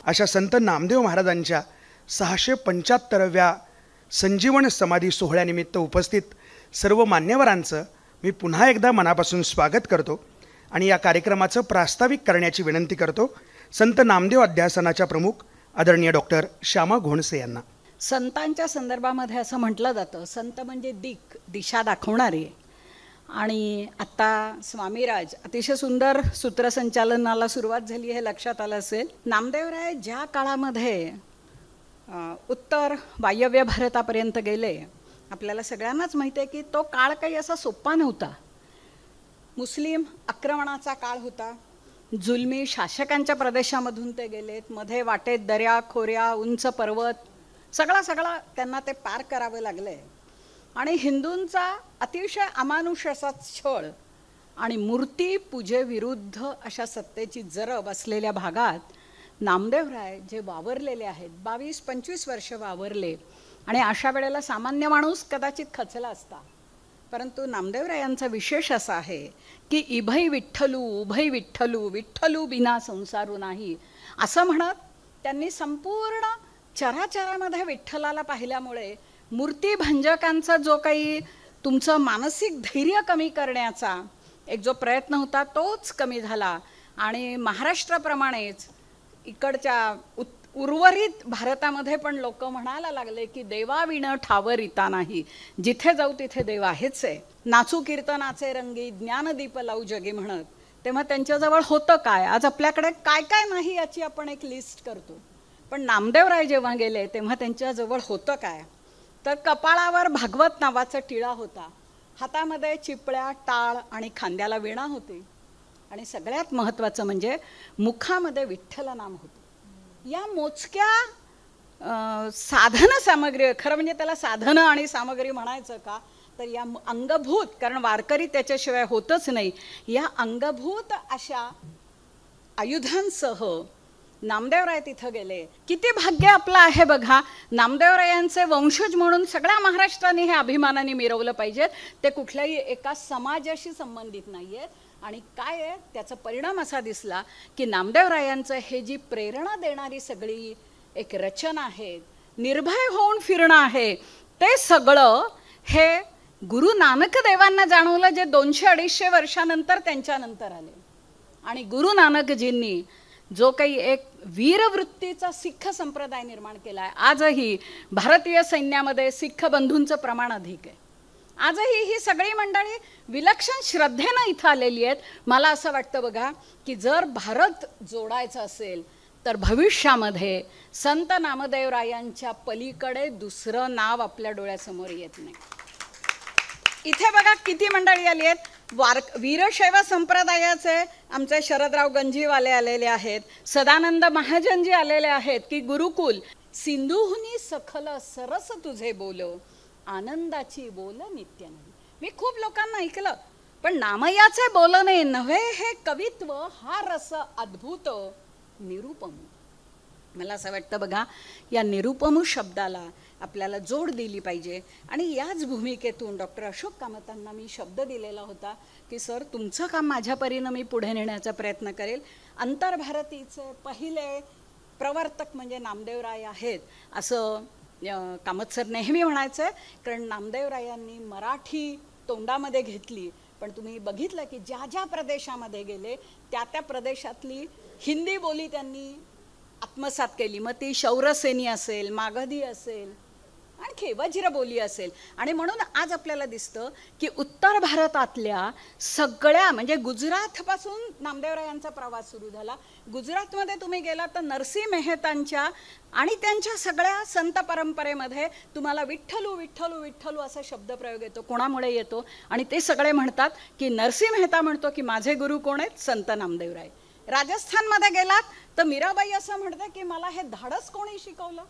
अशा संत नामदेव महाराजांच्या 675व्या संजीवन समाधी सोहळ्यानिमित्त उपस्थित सर्व मान्यवरांचं मी पुन्हा एकदा मनापासून स्वागत करतो आणि या कार्यक्रमाचं प्रास्ताविक करण्याची विनंती करतो संत नामदेव अध्यासनाच्या प्रमुख आदरणीय डॉक्टर श्यामा घोणसे यांना. संतांच्या संदर्भामध्ये असं म्हटलं जातं, संत म्हणजे दिशा दाखवणारे. आणि आत्ता स्वामीराज अतिशय सुंदर सूत्रसंचालनाला सुरुवात झाली हे लक्षात आलं असेल. नामदेवराय ज्या काळामध्ये उत्तर वायव्य भारतापर्यंत गेले, आपल्याला सगळ्यांनाच माहिती आहे की तो काळ काही असा सोपा नव्हता. मुस्लिम आक्रमणाचा काळ होता. जुलमी शासकांच्या प्रदेशामधून ते गेलेत. मध्ये वाटेत दर्या खोऱ्या उंच पर्वत सगळा त्यांना ते पार करावं लागले. आणि हिंदूंचा अतिशय अमानुष असा छळ आणि मूर्तीपूजेविरुद्ध अशा सत्तेची जरब असलेल्या भागात नामदेवराय जे वावरलेले आहेत, 22-25 वर्ष वावरले. आणि अशा वेळेला सामान्य माणूस कदाचित खचला असता, परंतु नामदेवरायांचा विशेष असा आहे की इभै विठ्ठलू उभै विठ्ठलू विठ्ठलू बिना संसारू नाही असं म्हणत त्यांनी संपूर्ण चराचरामध्ये विठ्ठलाला पाहिल्यामुळे मूर्तीभंजकांचा जो काही तुमचं मानसिक धैर्य कमी करण्याचा एक जो प्रयत्न होता तोच कमी झाला. आणि महाराष्ट्राप्रमाणेच इकडच्या उर्वरित भारतामध्ये पण लोक म्हणायला लागले की देवाविण ठावरिता नाही, जिथे जाऊ तिथे देव आहेच आहे. नाचू कीर्तनाचे रंगी ज्ञानदीप लावू जगी म्हणत. तेव्हा त्यांच्याजवळ होतं काय? आज आपल्याकडे काय काय नाही याची आपण एक लिस्ट करतो, पण नामदेवराय जेव्हा गेले तेव्हा त्यांच्याजवळ होतं काय? तर कपाळावर भागवत नावाचा टिळा होता, हातामध्ये चिपळ्या टाळ आणि खांद्याला विणा होती, आणि सगळ्यात महत्त्वाचं म्हणजे मुखामध्ये विठ्ठल नाम होतं. या मोजक्या साधन सामग्री, खरं म्हणजे त्याला साधनं आणि सामग्री म्हणायचं का, तर या अंगभूत, कारण वारकरी त्याच्याशिवाय होतच नाही, या अंगभूत अशा आयुधांसह नामदेवराय तिथं गेले. किती भाग्य आपलं आहे बघा. नामदेवरायांचे वंशज म्हणून सगळ्या महाराष्ट्राने हे अभिमानाने मिरवलं पाहिजेत. ते कुठल्याही एका समाजाशी संबंधित नाही आहेत. आणि काय आहे त्याचा परिणाम असा दिसला की नामदेवरायांचं हे जी प्रेरणा देणारी सगळी एक रचना आहे, निर्भय होऊन फिरणं आहे, ते सगळं हे गुरु नानक देवांना जाणवलं, जे 200-250 वर्षानंतर त्यांच्यानंतर आले. आणि गुरु नानकजींनी जो काही एक वीरवृत्तीचा सिख संप्रदाय निर्माण केला आहे. आजही भारतीय सैन्यामध्ये सिख बंधूंचं प्रमाण अधिक आहे. आजही ही सगळी मंडळी विलक्षण श्रद्धेनं इथं आलेली आहेत. मला असं वाटतं बघा की जर भारत जोडायचा असेल तर भविष्यामध्ये संत नामदेवरायांच्या पलीकडे दुसरं नाव आपल्या डोळ्यासमोर येत नाही. इथे बघा किती मंडळी आली आहेत. वीरशैव संप्रदायाचे आमचे शरदराव गंजीवाले आलेले आहेत, सदानंद महाजनजी आलेले आहेत की गुरुकुल सिंधुहुनी सखल सरस तुझे बोल आनंदाची बोल नित्य नाही. मी खूप लोकांना ऐकलं, पण नामयाचे बोलणे नव्हे हे कवित्व हा रस अद्भुत निरुपम. मला असं वाटतं बघा, या निरुपम शब्दाला आपल्याला जोड दिली पाहिजे. आणि याच भूमिकेतून डॉक्टर अशोक कामतांना मी शब्द दिलेला होता की सर, तुमचं काम माझ्या परीनं मी पुढे नेण्याचा प्रयत्न करेल. आंतरभारतीचे पहिले प्रवर्तक म्हणजे नामदेवराय आहेत असं कामत सर नेहमी म्हणायचं. कारण नामदेवरायांनी मराठी तोंडामध्ये घेतली, पण तुम्ही बघितलं की ज्या ज्या प्रदेशामध्ये गेले त्या त्या प्रदेशातली हिंदी बोली त्यांनी आत्मसात केली. मग ती शौरसेनी असेल, मागधी असेल, आणखी वज्र बोली असेल. आणि म्हणून आज आपल्याला दिसतं की उत्तर भारतातल्या सगळ्या, म्हणजे गुजरातपासून नामदेवरायांचा प्रवास सुरू झाला. गुजरातमध्ये तुम्ही गेला तर नरसिंह मेहतांच्या आणि त्यांच्या सगळ्या संत परंपरेमध्ये तुम्हाला विठ्ठलू विठ्ठलू विठ्ठलू असा शब्दप्रयोग येतो. कोणामुळे येतो? आणि ते सगळे म्हणतात की नरसिंह मेहता म्हणतो की माझे गुरु कोण आहेत? संत नामदेवराय. राजस्थानमध्ये गेलात तर मीराबाई असं म्हणते की मला हे धाडस कोणी शिकवलं?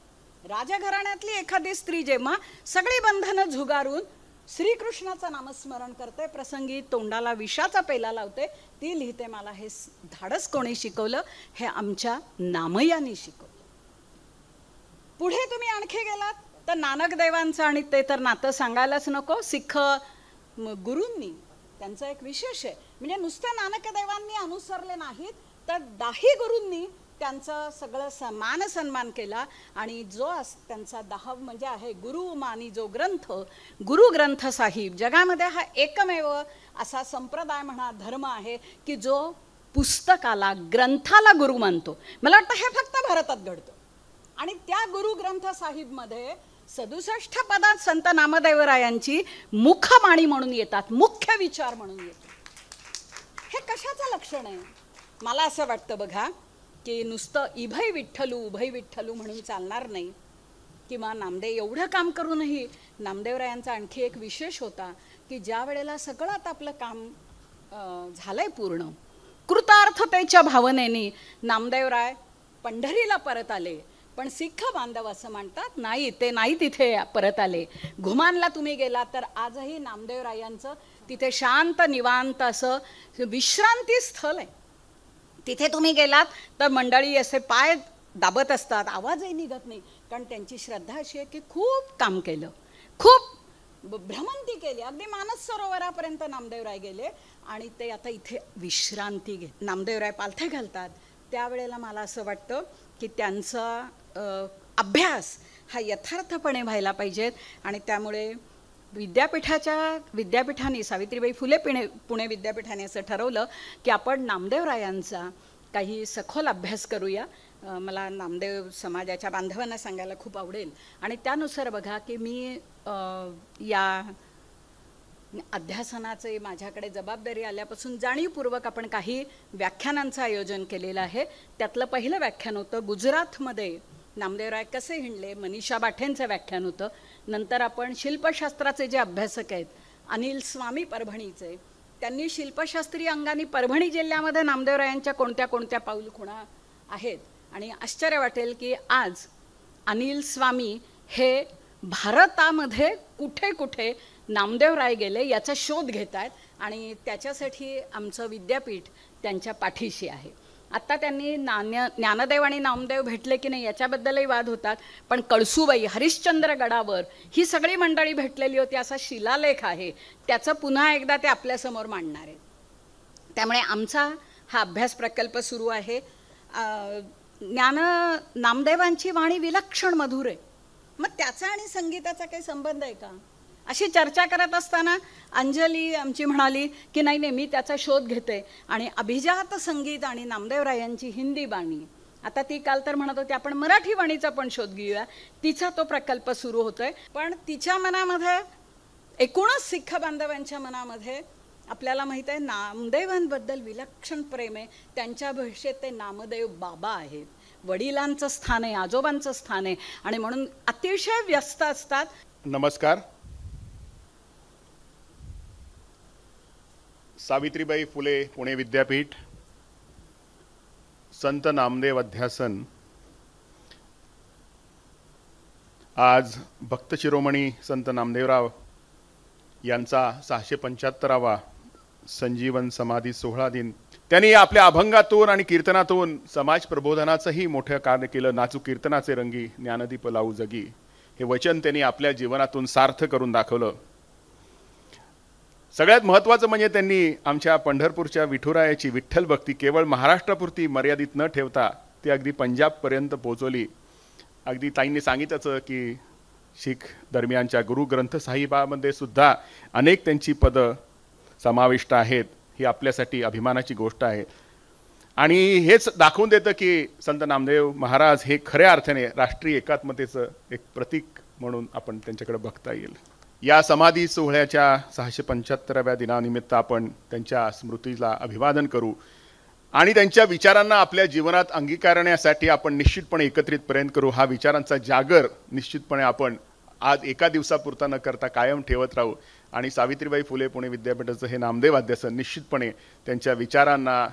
राजघराण्यातली एखादी स्त्री जेव्हा सगळी बंधनं झुगारून श्रीकृष्णाचं नामस्मरण करते, प्रसंगी तोंडाला विषाचा पेला लावते, ती लिहिते मला हे धाडस कोणी शिकवलं? हे आमच्या नामयानी शिकवलं. पुढे तुम्ही आणखी गेलात तर नानक देवांचं, आणि ते तर नातं सांगायलाच नको, सिख गुरूंनी त्यांचं एक विशेष आहे. म्हणजे नुसते नानक देवांनी अनुसरले नाहीत तर दाही गुरूंनी त्यांचं सगळं मान सन्मान केला आणि जो त्यांचा 10 म्हणजे आहे गुरुमानी जो ग्रंथ, गुरु ग्रंथ साहिब, जगामध्ये हा एकमेव असा संप्रदाय म्हणा, धर्म आहे की जो पुस्तकाला, ग्रंथाला गुरु मानतो. मला वाटतं हे फक्त भारतात घडतं. आणि त्या गुरु ग्रंथ साहिबमध्ये 67 पदात संत नामदेवरायांची मुखबाणी म्हणून येतात, मुख्य विचार म्हणून येतात. हे कशाचं लक्षण आहे? मला असं वाटतं बघा की नुसतं इभय विठ्ठलू उभय विठ्ठलू म्हणून चालणार नाही. किंवा नामदेव एवढं काम करूनही नामदेवरायांचा आणखी एक विशेष होता की ज्या वेळेला सगळं आता आपलं काम झालंय पूर्ण, कृतार्थतेच्या भावनेने नामदेवराय पंढरीला परत आले. पण सिख बांधव असं म्हणतात नाही, ते नाही तिथे परत आले. घुमानला तुम्ही गेलात तर आजही नामदेवरायांचं तिथे शांत निवांत असं विश्रांती स्थळ आहे. तिथे तुम्ही गेलात तर मंडळी असे पाय दाबत असतात, आवाजही निघत नाही. कारण त्यांची श्रद्धा अशी आहे की खूप काम केलं, खूप भ्रमंती केली, अगदी मानस सरोवरापर्यंत नामदेवराय गेले आणि ते आता इथे विश्रांती घेत. नामदेवराय पालथे घालतात त्यावेळेला मला असं वाटतं की त्यांचा अभ्यास हा यथार्थपणे व्हायला पाहिजेत. आणि त्यामुळे विद्यापीठाने, सावित्रीबाई फुले पुणे विद्यापीठाने असं ठरवलं की आपण नामदेवरायांचा काही सखोल अभ्यास करूया. मला नामदेव समाजाच्या बांधवांना सांगायला खूप आवडेल. आणि त्यानुसार बघा की मी या अध्यासनाचे माझ्याकडे जबाबदारी आल्यापासून जाणीवपूर्वक आपण काही व्याख्यानांचं आयोजन केलेलं आहे. त्यातलं पहिलं व्याख्यान होतं गुजरातमध्ये नामदेवराय कसे हिंडले, मनीषा बाठेंचं व्याख्यान होतं. नंतर आपण शिल्पशास्त्राचे जे अभ्यासक आहेत अनिल स्वामी परभणीचे, त्यांनी शिल्पशास्त्रीय अंगाने परभणी जिल्ह्यामध्ये नामदेवरायांच्या कोणत्या कोणत्या पाऊलखुणा आहेत. आणि आश्चर्य वाटेल की आज अनिल स्वामी हे भारतामध्ये कुठे कुठे नामदेवराय गेले याचा शोध घेत आहेत आणि त्याच्यासाठी आमचं विद्यापीठ त्यांच्या पाठीशी आहे. आत्ता त्यांनी ज्ञानदेव आणि नामदेव भेटले की नाही याच्याबद्दलही वाद होतात. पण कळसूबाई, हरिश्चंद्र गडावर ही सगळी मंडळी भेटलेली होती असा शिलालेख आहे. त्याचं पुन्हा एकदा ते आपल्यासमोर मांडणार आहेत. त्यामुळे आमचा हा अभ्यास प्रकल्प सुरू आहे. नामदेवांची वाणी विलक्षण मधुर आहे. मग त्याचा आणि संगीताचा काही संबंध आहे का? अशी चर्चा करत असताना अंजली आमची म्हणाली की नाही नाही, मी त्याचा शोध घेते आणि अभिजात संगीत आणि नामदेवरायांची हिंदी बाणी, आता ती काल तर म्हणत होती आपण मराठी बाणीचा पण शोध घेऊया. तिचा तो प्रकल्प सुरू होतोय. पण तिच्या मनामध्ये, एकूणच सिख बांधवांच्या मनामध्ये आपल्याला माहीत आहे नामदेवांबद्दल विलक्षण प्रेम आहे. त्यांच्या भाषेत ते नामदेव बाबा आहेत, वडिलांचं स्थान आहे, आजोबांचं स्थान आहे आणि म्हणून अतिशय व्यस्त असतात. नमस्कार. सावित्रीबाई फुले पुणे विद्यापीठ, संत नामदेव अध्यासन. आज भक्त शिरोमणी संत नामदेवराव यांचा 675वा संजीवन समाधी सोहळा दिन. त्यांनी आपल्या अभंगातून आणि कीर्तनातून समाज प्रबोधनाचंही मोठं कार्य केलं. नाचू कीर्तनाचे रंगी, ज्ञानदीप लावू जगी, हे वचन त्यांनी आपल्या जीवनातून सार्थ करून दाखवलं. सगळ्यात महत्त्वाचं म्हणजे त्यांनी आमच्या पंढरपूरच्या विठुरायाची विठ्ठल भक्ती केवळ महाराष्ट्रापुरती मर्यादित न ठेवता ती अगदी पंजाबपर्यंत पोहोचवली. अगदी ताईंनी सांगितलं की शीख दरम्यानच्या गुरु ग्रंथ साहिबामध्ये सुद्धा अनेक त्यांची पदं समाविष्ट आहेत. ही आपल्यासाठी अभिमानाची गोष्ट आहे आणि हेच दाखवून देतं की संत नामदेव महाराज हे खऱ्या अर्थाने राष्ट्रीय एकात्मतेचं एक प्रतीक म्हणून आपण त्यांच्याकडे बघता येईल. या समाधी सोहळ्याच्या 675व्या दिनानिमित्त आपण त्यांच्या स्मृतीला अभिवादन करू आणि त्यांच्या विचारांना आपल्या जीवनात अंगीकारण्यासाठी आपण निश्चितपणे एकत्रित प्रयत्न करू. हा विचारांचा जागर निश्चितपणे आपण आज एका दिवसापुरता न करता कायम ठेवत राहू आणि सावित्रीबाई फुले पुणे विद्यापीठाचं हे नामदेव अध्यासन निश्चितपणे त्यांच्या विचारांना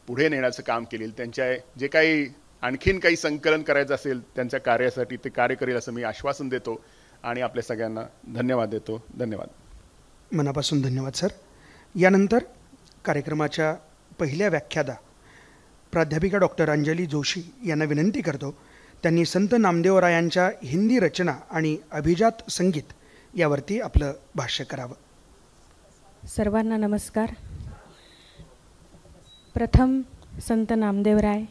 पुढे नेण्याचं काम केले. त्यांच्या जे काही आणखीन काही संकलन करायचं असेल त्यांच्या कार्यासाठी ते कार्य करेल असं मी आश्वासन देतो आणि आपल्या सगळ्यांना धन्यवाद देतो. धन्यवाद. मनापासून धन्यवाद सर. यानंतर कार्यक्रमाच्या पहिल्या व्याख्याता प्राध्यापिका डॉक्टर अंजली जोशी यांना विनंती करतो त्यांनी संत नामदेवरायांच्या हिंदी रचना आणि अभिजात संगीत यावरती आपलं भाष्य करावं. सर्वांना नमस्कार. प्रथम संत नामदेवराय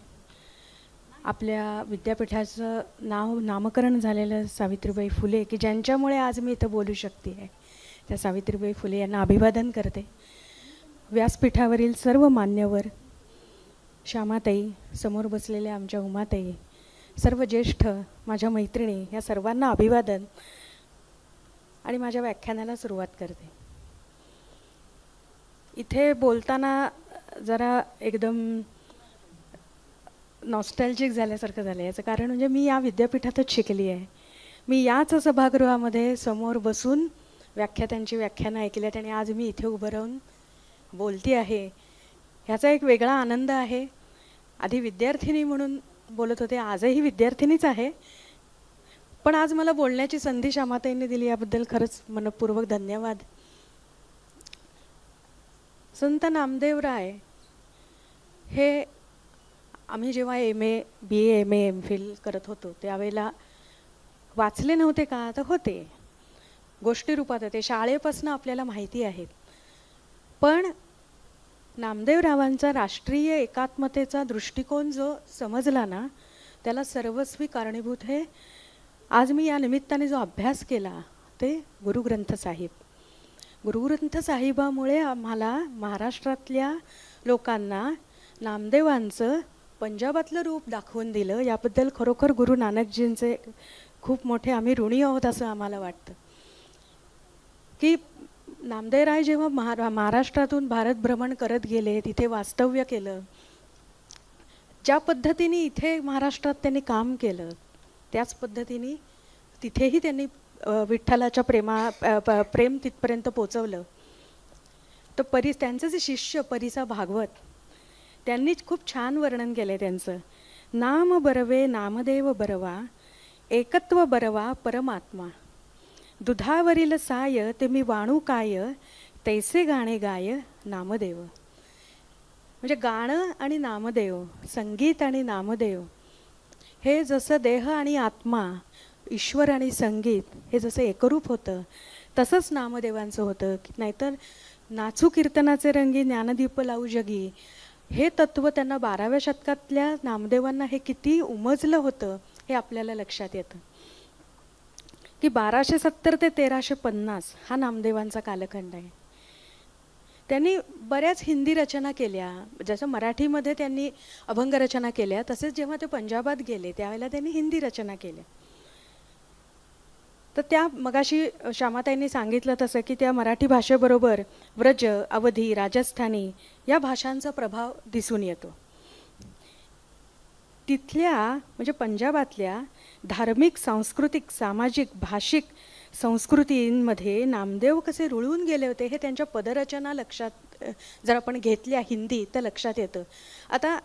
आपल्या विद्यापीठाचं नामकरण झालेलं सावित्रीबाई फुले, की ज्यांच्यामुळे आज मी इथं बोलू शकते आहे, त्या सावित्रीबाई फुले यांना अभिवादन करते. व्यासपीठावरील सर्व मान्यवर, श्यामाताई, समोर बसलेल्या आमच्या उमाताई, सर्व ज्येष्ठ माझ्या मैत्रिणी, या सर्वांना अभिवादन आणि माझ्या व्याख्यानाला सुरुवात करते. इथे बोलताना जरा एकदम नॉस्टॅल्जिक झाल्यासारखं झालं. याचं कारण म्हणजे मी या विद्यापीठातच शिकली आहे. मी याच सभागृहामध्ये समोर बसून व्याख्यात्यांची व्याख्यानं ऐकली आहेत आणि आज मी इथे उभं राहून बोलती आहे. ह्याचा एक वेगळा आनंद आहे. आधी विद्यार्थिनी म्हणून बोलत होते, आजही विद्यार्थिनीच आहे, पण आज मला बोलण्याची संधी श्यामाताईंनी दिली, याबद्दल खरंच मनपूर्वक धन्यवाद. संत नामदेवराय हे आम्ही जेव्हा BA MA MPhil करत होतो त्यावेळेला वाचले नव्हते का? तर होते, गोष्टी रूपात होते, शाळेपासून आपल्याला माहिती आहेत. पण नामदेवरावांचा राष्ट्रीय एकात्मतेचा दृष्टिकोन जो समजला ना, त्याला सर्वस्वी कारणीभूत हे आज मी या निमित्ताने जो अभ्यास केला ते गुरुग्रंथ साहिब. गुरुग्रंथ साहिबामुळे आम्हाला महाराष्ट्रातल्या लोकांना नामदेवांचं पंजाबातलं रूप दाखवून दिलं. याबद्दल खरोखर गुरु नानकजींचे खूप मोठे आम्ही ऋणी आहोत असं आम्हाला वाटतं. की नामदेवराय जेव्हा महाराष्ट्रातून भारत भ्रमण करत गेले, तिथे वास्तव्य केलं, ज्या पद्धतीने इथे महाराष्ट्रात त्यांनी काम केलं त्याच पद्धतीने तिथेही त्यांनी विठ्ठलाच्या प्रेम तिथपर्यंत पोचवलं. तर त्यांचं जे शिष्य परिसा भागवत, त्यांनीच खूप छान वर्णन केलं त्यांचं. नाम बरवे नामदेव बरवा, एकत्व बरवा परमात्मा, दुधावरील साय ते मी वाणू काय, तैसे गाणे गाय नामदेव. म्हणजे गाणं आणि नामदेव, संगीत आणि नामदेव हे जसं देह आणि आत्मा, ईश्वर आणि संगीत हे जसं एकरूप होतं, तसंच नामदेवांचं होतं. नाहीतर नाचू कीर्तनाचे रंगी ज्ञानदीप लावू जगी, हे तत्त्व त्यांना 12व्या शतकातल्या नामदेवांना हे किती उमजलं होतं हे आपल्याला लक्षात येतं. की 1270 ते 1350 हा नामदेवांचा कालखंड आहे. त्यांनी बऱ्याच हिंदी रचना केल्या, जसं मराठीमध्ये त्यांनी अभंग रचना केल्या, तसेच जेव्हा ते पंजाबात गेले त्यावेळेला त्यांनी हिंदी रचना केल्या. तर त्या मगाशी श्यामाताईंनी सांगितलं तसं की त्या मराठी भाषेबरोबर व्रज, अवधी, राजस्थानी या भाषांचा प्रभाव दिसून येतो. तिथल्या म्हणजे पंजाबातल्या धार्मिक, सांस्कृतिक, सामाजिक, भाषिक संस्कृतींमध्ये नामदेव कसे रुळून गेले होते हे त्यांच्या पदरचना लक्षात जर आपण घेतल्या हिंदी तर लक्षात येतं. आता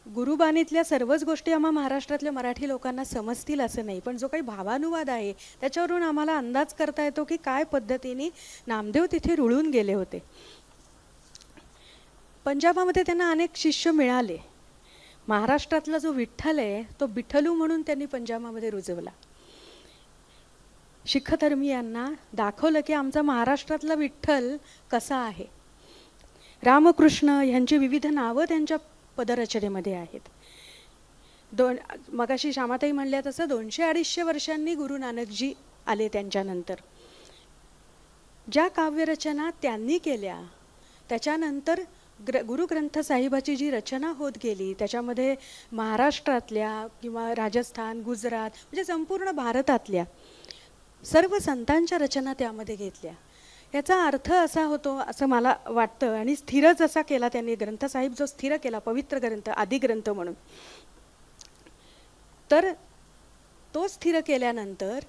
गुरुबाणीतल्या सर्वच गोष्टी आम्हा महाराष्ट्रातल्या मराठी लोकांना समजतील असं नाही, पण जो काही भावानुवाद आहे त्याच्यावरून आम्हाला अंदाज करता येतो की काय पद्धतीने नामदेव तिथे रुळून गेले होते. पंजाबामध्ये त्यांना अनेक शिष्य मिळाले. महाराष्ट्रातला जो विठ्ठल आहे तो विठ्ठलू म्हणून त्यांनी पंजाबामध्ये रुजवला. शीख धर्मीयांना दाखवलं की आमचा महाराष्ट्रातला विठ्ठल कसा आहे. रामकृष्ण ह्यांची विविध नावं त्यांच्या पदरचनेमध्ये आहेत. मगाशी श्यामाताई म्हणल्या तसं 200-250 वर्षांनी गुरु नानकजी आले. त्यांच्यानंतर ज्या काव्यरचना त्यांनी केल्या त्याच्यानंतर गुरुग्रंथ साहिबाची जी रचना होत गेली त्याच्यामध्ये महाराष्ट्रातल्या किंवा राजस्थान, गुजरात म्हणजे संपूर्ण भारतातल्या सर्व संतांच्या रचना त्यामध्ये घेतल्या. याचा अर्थ असा होतो असं मला वाटतं, आणि स्थिरच असा केला त्यांनी ग्रंथ साहिब, जो स्थिर केला पवित्र ग्रंथ, आदिग्रंथ म्हणून. तर तो स्थिर केल्यानंतर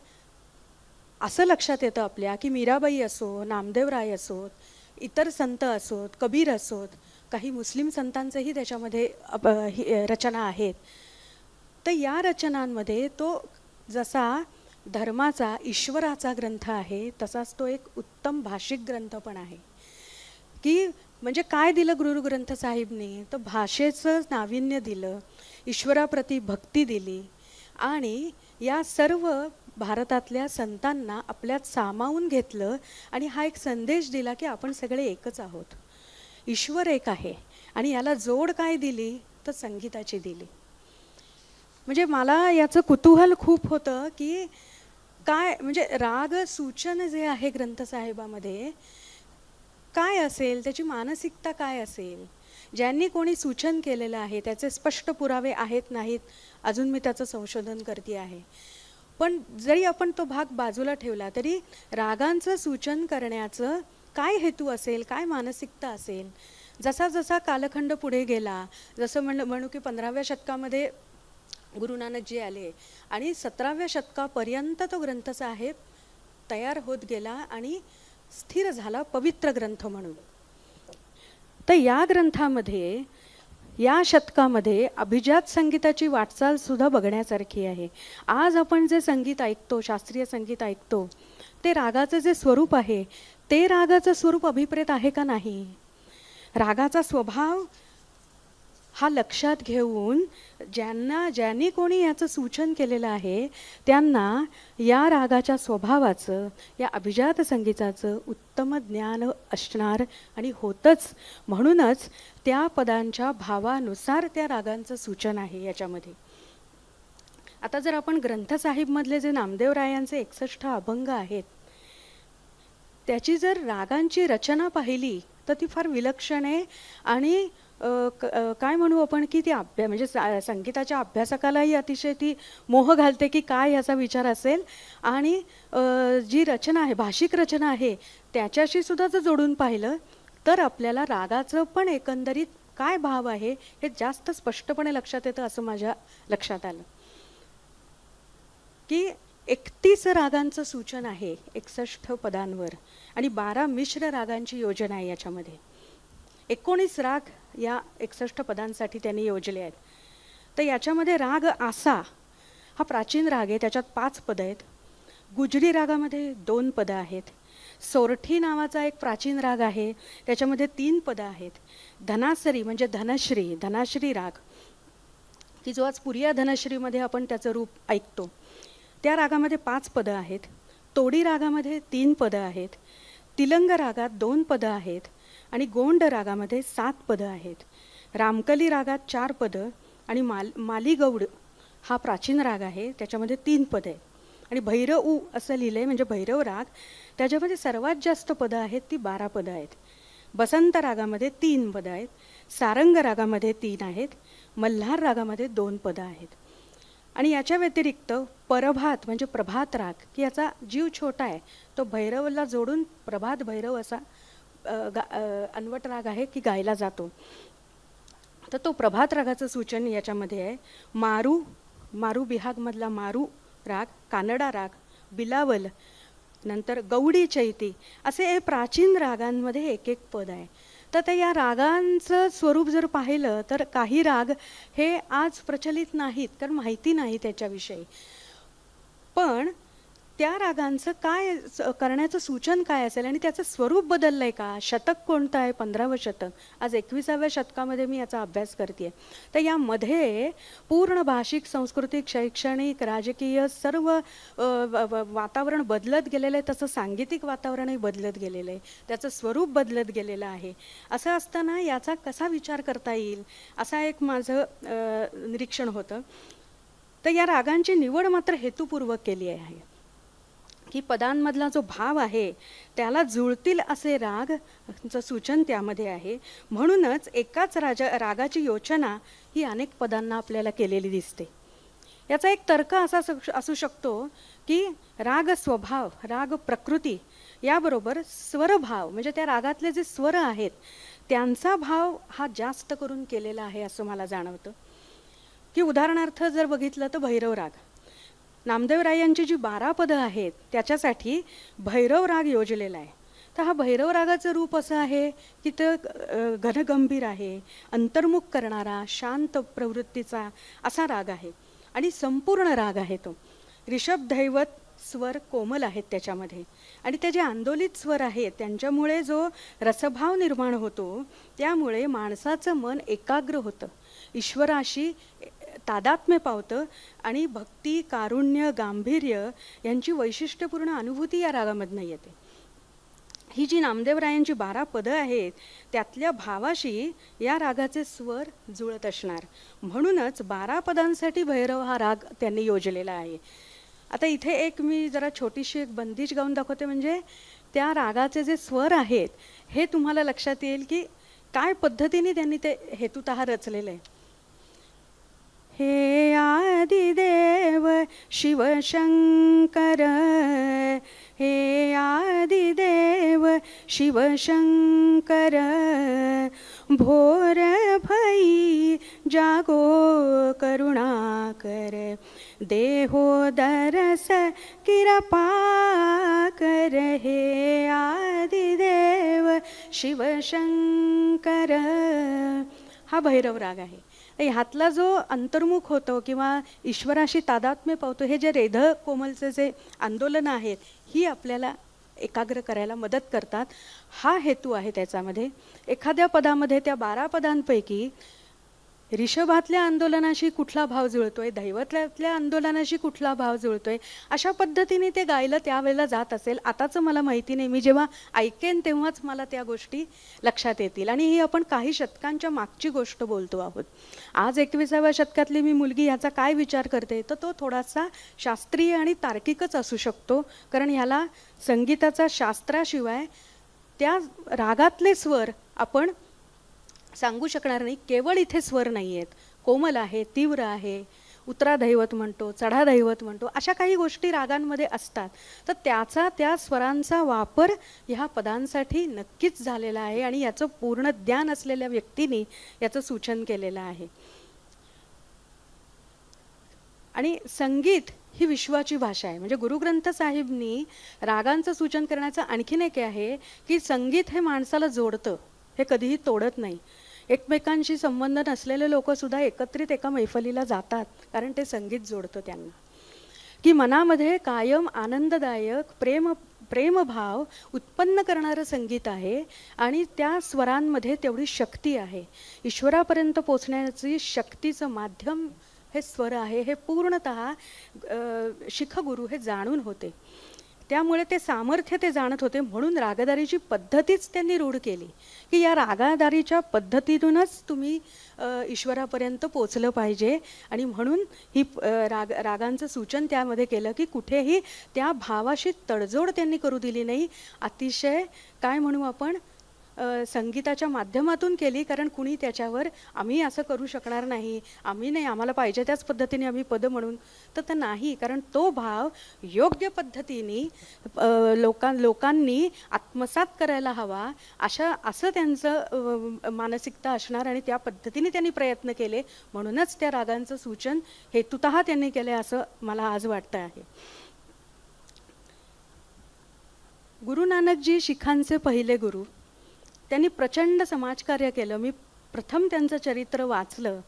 असं लक्षात येतं आपल्या की मीराबाई असो, नामदेवराय असोत, इतर संत असोत, कबीर असोत, काही मुस्लिम संतांचंही त्याच्यामध्ये रचना आहेत. तर या रचनांमध्ये तो जसा धर्माचा, ईश्वराचा ग्रंथ आहे तसाच तो एक उत्तम भाषिक ग्रंथ पण आहे. की म्हणजे काय दिलं गुरुग्रंथ साहिबने, तर भाषेचं नाविन्य दिलं, ईश्वराप्रती भक्ती दिली आणि या सर्व भारतातल्या संतांना आपल्यात सामावून घेतलं आणि हा एक संदेश दिला की आपण सगळे एकच आहोत, ईश्वर एक आहे. आणि याला जोड काय दिली तर संगीताची दिली. म्हणजे मला याचं कुतूहल खूप होतं की काय म्हणजे राग सूचन जे आहे ग्रंथसाहेबामध्ये काय असेल, त्याची मानसिकता काय असेल, ज्यांनी कोणी सूचन केलेलं आहे त्याचे स्पष्ट पुरावे आहेत नाहीत अजून मी त्याचं संशोधन करते आहे. पण जरी आपण तो भाग बाजूला ठेवला तरी रागांचं सूचन करण्याचं काय हेतू असेल, काय मानसिकता असेल. जसा जसा कालखंड पुढे गेला, जसं म्हणू की 15व्या शतकामध्ये गुरु नानकजी आले आणि 17व्या शतकापर्यंत तो ग्रंथसाहेब तयार होत गेला आणि स्थिर झाला पवित्र ग्रंथ म्हणून. तर या ग्रंथामध्ये या शतकामध्ये अभिजात संगीताची वाटचाल सुद्धा बघण्यासारखी आहे. आज आपण जे संगीत ऐकतो, शास्त्रीय संगीत ऐकतो, ते रागाचं जे स्वरूप आहे ते रागाचं स्वरूप अभिप्रेत आहे का नाही. रागाचा स्वभाव हा लक्षात घेऊन ज्यांनी कोणी याचं सूचन केलेलं आहे त्यांना या रागाच्या स्वभावाचं, या अभिजात संगीताचं उत्तम ज्ञान असणार आणि होतच. म्हणूनच त्या पदांच्या भावानुसार त्या रागांचं सूचन आहे याच्यामध्ये. आता जर आपण ग्रंथसाहिबमधले जे नामदेवरायांचे 61 अभंग आहेत त्याची जर रागांची रचना पाहिली तर ती फार विलक्षण आहे आणि काय म्हणू आपण की ती म्हणजे संगीताच्या अभ्यासकालाही अतिशय ती मोह घालते की काय याचा विचार असेल. आणि जी रचना आहे, भाषिक रचना आहे, त्याच्याशी सुद्धा जर जोडून पाहिलं तर आपल्याला रागाचं पण एकंदरीत काय भाव आहे हे जास्त स्पष्टपणे लक्षात येतं असं माझ्या लक्षात आलं. की 31 रागांचं सूचन आहे 61 पदांवर आणि 12 मिश्र रागांची योजना आहे याच्यामध्ये. 19 राग या 61 पदांसाठी त्यांनी योजले आहेत. तर याच्यामध्ये राग आसा हा प्राचीन राग आहे, त्याच्यात 5 पदं आहेत. गुजरी रागामध्ये 2 पदं आहेत. सोरठी नावाचा एक प्राचीन राग आहे, त्याच्यामध्ये 3 पदं आहेत. धनासरी म्हणजे धनाश्री राग की जो आज पुरिया धनश्रीमध्ये आपण त्याचं रूप ऐकतो, त्या रागामध्ये 5 पदं आहेत. तोडी रागामध्ये 3 पदं आहेत. तिलंग रागात 2 पदं आहेत आणि गोंड रागामध्ये 7 पदं आहेत. रामकली रागात 4 पदं आणि मालीगौड हा प्राचीन राग आहे, त्याच्यामध्ये 3 पदं आहेत. आणि भैरव असं लिहिलंय म्हणजे भैरव राग, त्याच्यामध्ये सर्वात जास्त पदं आहेत ती 12 पदं आहेत. बसंत रागामध्ये 3 पदं आहेत. सारंग रागामध्ये 3 आहेत. मल्हार रागामध्ये 2 पदं आहेत. आणि याच्या व्यतिरिक्त परभात म्हणजे प्रभात राग की याचा जीव छोटा आहे, तो भैरवला जोडून प्रभात भैरव असा अनवट राग आहे की गायला जातो. तर तो प्रभात रागाचं सूचन याच्यामध्ये आहे. मारू बिहागमधला मारू राग, कानडा राग, बिलावल, नंतर गौडी चैती असे हे प्राचीन रागांमध्ये एक एक पद आहे. तर त्या या रागांचं स्वरूप जर पाहिलं तर काही राग हे आज प्रचलित नाहीत कारण माहिती नाही त्याच्याविषयी. पण त्या रागांचं काय करण्याचं सूचन काय असेल आणि त्याचं स्वरूप बदललं आहे का. शतक कोणतं आहे, 15वं शतक. आज 21व्या शतकामध्ये मी याचा अभ्यास करते. तर यामध्ये पूर्ण भाषिक, सांस्कृतिक, शैक्षणिक, राजकीय सर्व वातावरण बदलत गेलेलं आहे. तसं सांगीतिक वातावरणही बदलत गेलेलं आहे, त्याचं स्वरूप बदलत गेलेलं आहे. असं असताना याचा कसा विचार करता येईल असा एक माझं निरीक्षण होतं. तर या रागांची निवड मात्र हेतुपूर्वक केली आहे की पदांमधला जो भाव आहे त्याला जुळतील असे रागचं सूचन त्यामध्ये आहे. म्हणूनच एकाच रागाची योजना ही अनेक पदांना आपल्याला केलेली दिसते. याचा एक तर्क असा असू शकतो की राग स्वभाव, राग प्रकृती याबरोबर स्वरभाव म्हणजे त्या रागातले जे स्वर आहेत त्यांचा भाव हा जास्त करून केलेला आहे असं मला जाणवतं. की उदाहरणार्थ जर बघितलं तर भैरव राग, नामदेवरायांची जी 12 पदं आहेत त्याच्यासाठी भैरव राग योजलेला आहे. तर हा भैरव रागाचं रूप असं आहे की तो घनगंभीर आहे, अंतर्मुख करणारा, शांत प्रवृत्तीचा असा राग आहे आणि संपूर्ण राग आहे तो. ऋषभ दैवत स्वर कोमल आहेत त्याच्यामध्ये आणि ते जे आंदोलित स्वर आहेत त्यांच्यामुळे जो रसभाव निर्माण होतो त्यामुळे माणसाचं मन एकाग्र होतं, ईश्वराशी तादात्म्य पावतं आणि भक्ती, कारुण्य, गांभीर्य यांची वैशिष्ट्यपूर्ण अनुभूती या रागामधनं येते. ही जी नामदेवरायांची 12 पदं आहेत त्यातल्या भावाशी या रागाचे स्वर जुळत असणार. म्हणूनच 12 पदांसाठी भैरव हा राग त्यांनी योजलेला आहे. आता इथे एक मी जरा छोटीशी एक बंदिश गाऊन दाखवते, म्हणजे त्या रागाचे जे स्वर आहेत हे तुम्हाला लक्षात येईल की काय पद्धतीने त्यांनी ते हेतुतः रचलेलं आहे. हे आदिदेव शिवशंकर, हे आदिदेव शिवशंकर, भोर भई जागो करुणाकर, देहो दरस कृपा कर, हे आदिदेव शिवशंकर. हा भैरव राग आहे. ह्यातला जो अंतर्मुख होतो किंवा ईश्वराशी तादात्म्य पावतो, हे जे रेध कोमलचे जे आंदोलनं आहेत ही आपल्याला एकाग्र करायला मदत करतात. हा हेतू आहे त्याच्यामध्ये. एखाद्या पदामध्ये त्या 12 पदांपैकी ऋषभातल्या आंदोलनाशी कुठला भाव जुळतोय, दैवतल्या आंदोलनाशी कुठला भाव जुळतोय, अशा पद्धतीने ते गायलं त्यावेळेला जात असेल. आताचं मला माहिती नाही, मी जेव्हा ऐकेन तेव्हाच मला त्या गोष्टी लक्षात येतील. आणि ही आपण काही शतकांच्या मागची गोष्ट बोलतो आहोत. आज 21व्या शतकातली मी मुलगी ह्याचा काय विचार करते तर तो थोडासा शास्त्रीय आणि तार्किकच असू शकतो, कारण ह्याला संगीताचा शास्त्राशिवाय त्या रागातले स्वर आपण सांगू शकणार नाही. केवळ इथे स्वर नाही आहेत, कोमल आहे, तीव्र आहे, उतरा दैवत म्हणतो, चढा दैवत म्हणतो, अशा काही गोष्टी रागांमध्ये असतात. तर त्या स्वरांचा वापर ह्या पदांसाठी नक्कीच झालेला आहे आणि याचं पूर्ण ज्ञान असलेल्या व्यक्तीने याचं सूचन केलेलं आहे. आणि संगीत ही विश्वाची भाषा आहे. म्हणजे गुरुग्रंथ साहिबनी रागांचं सूचन करण्याचं आणखीन एक आहे की संगीत हे माणसाला जोडतं, हे कधीही तोडत नाही. एकमेकांशी संबंध नसलेले लोकसुद्धा एकत्रित एका मैफलीला जातात, कारण ते संगीत जोडतं त्यांना. की मनामध्ये कायम आनंददायक प्रेमभाव उत्पन्न करणारं संगीत आहे आणि त्या स्वरांमध्ये तेवढी शक्ती आहे. ईश्वरापर्यंत पोचण्याची शक्तीचं माध्यम हे स्वर आहे, हे पूर्णतः शिखगुरू हे जाणून होते. त्यामुळे ते सामर्थ्य ते जाणत होते. म्हणून रागदारीची पद्धतीच त्यांनी रूढ केली की या रागदारीच्या पद्धतीतूनच तुम्ही ईश्वरापर्यंत पोचलं पाहिजे. आणि म्हणून ही रागांचं सूचन त्यामध्ये केलं की कुठेही त्या भावाशी तडजोड त्यांनी करू दिली नाही. अतिशय काय म्हणू आपण संगीताच्या माध्यमातून केली, कारण कुणी त्याच्यावर आम्ही असं करू शकणार नाही, आम्ही नाही, आम्हाला पाहिजे त्याच पद्धतीने आम्ही पद म्हणून तर नाही. कारण तो भाव योग्य पद्धतीने लोकांनी आत्मसात करायला हवा असं त्यांचं मानसिकता असणार आणि त्या पद्धतीने त्यांनी प्रयत्न केले. म्हणूनच त्या रागांचं सूचन हेतुतः त्यांनी केले असं मला आज वाटतं आहे. गुरु नानकजी शिखांचे पहिले गुरु, त्यांनी प्रचंड समाजकार्य केलं. मी प्रथम त्यांचं चरित्र वाचलं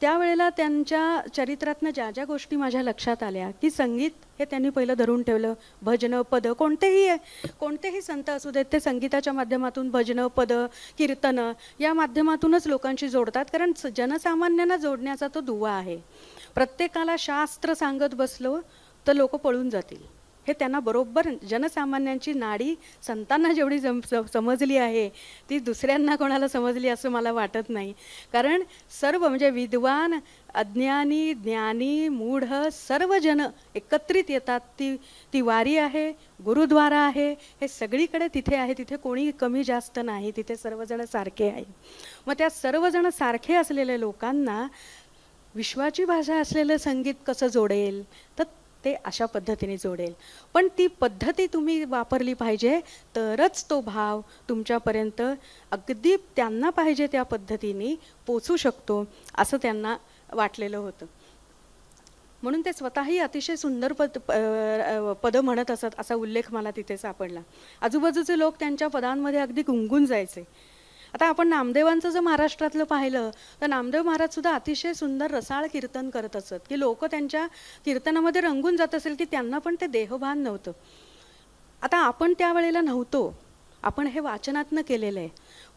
त्यावेळेला त्यांच्या चरित्रातनं ज्या ज्या गोष्टी माझ्या लक्षात आल्या की संगीत हे त्यांनी पहिलं धरून ठेवलं. भजनं पद कोणतेही संत असू देत ते संगीताच्या माध्यमातून भजनं पद कीर्तनं या माध्यमातूनच लोकांशी जोडतात, कारण जनसामान्यांना जोडण्याचा तो दुवा आहे. प्रत्येकाला शास्त्र सांगत बसलो तर लोक पळून जातील. हे त्यांना बरोबर जनसामान्यांची नाडी संतांना जेवढी समजली आहे ती दुसऱ्यांना कोणाला समजली असं मला वाटत नाही. कारण सर्व म्हणजे विद्वान, अज्ञानी, ज्ञानी, मूढ सर्व जन एकत्रित येतात. ती वारी आहे, गुरुद्वारा आहे, हे सगळीकडे तिथे आहे. तिथे कोणी कमी जास्त नाही, तिथे सर्वजण सारखे आहे. मग त्या सर्वजण सारखे असलेल्या लोकांना विश्वाची भाषा असलेलं संगीत कसं जोडेल तर ते अशा पद्धतीने जोडेल. पण ती पद्धती तुम्ही वापरली पाहिजे तरच तो भाव तुमच्यापर्यंत अगदी त्यांना पाहिजे त्या पद्धतीने पोचू शकतो असं त्यांना वाटलेलं होतं. म्हणून ते स्वतःही अतिशय सुंदर पद म्हणत असत असा उल्लेख मला तिथे सापडला. आजूबाजूचे लोक त्यांच्या पदांमध्ये अगदी गुंगून जायचे. आता आपण नामदेवांचं जर महाराष्ट्रातलं पाहिलं तर नामदेव महाराज सुद्धा अतिशय सुंदर रसाळ कीर्तन करत असत की लोक त्यांच्या कीर्तनामध्ये रंगून जात असेल की त्यांना पण ते देहभान नव्हतं. आता आपण त्यावेळेला नव्हतो, आपण हे वाचनातनं केलेलं आहे.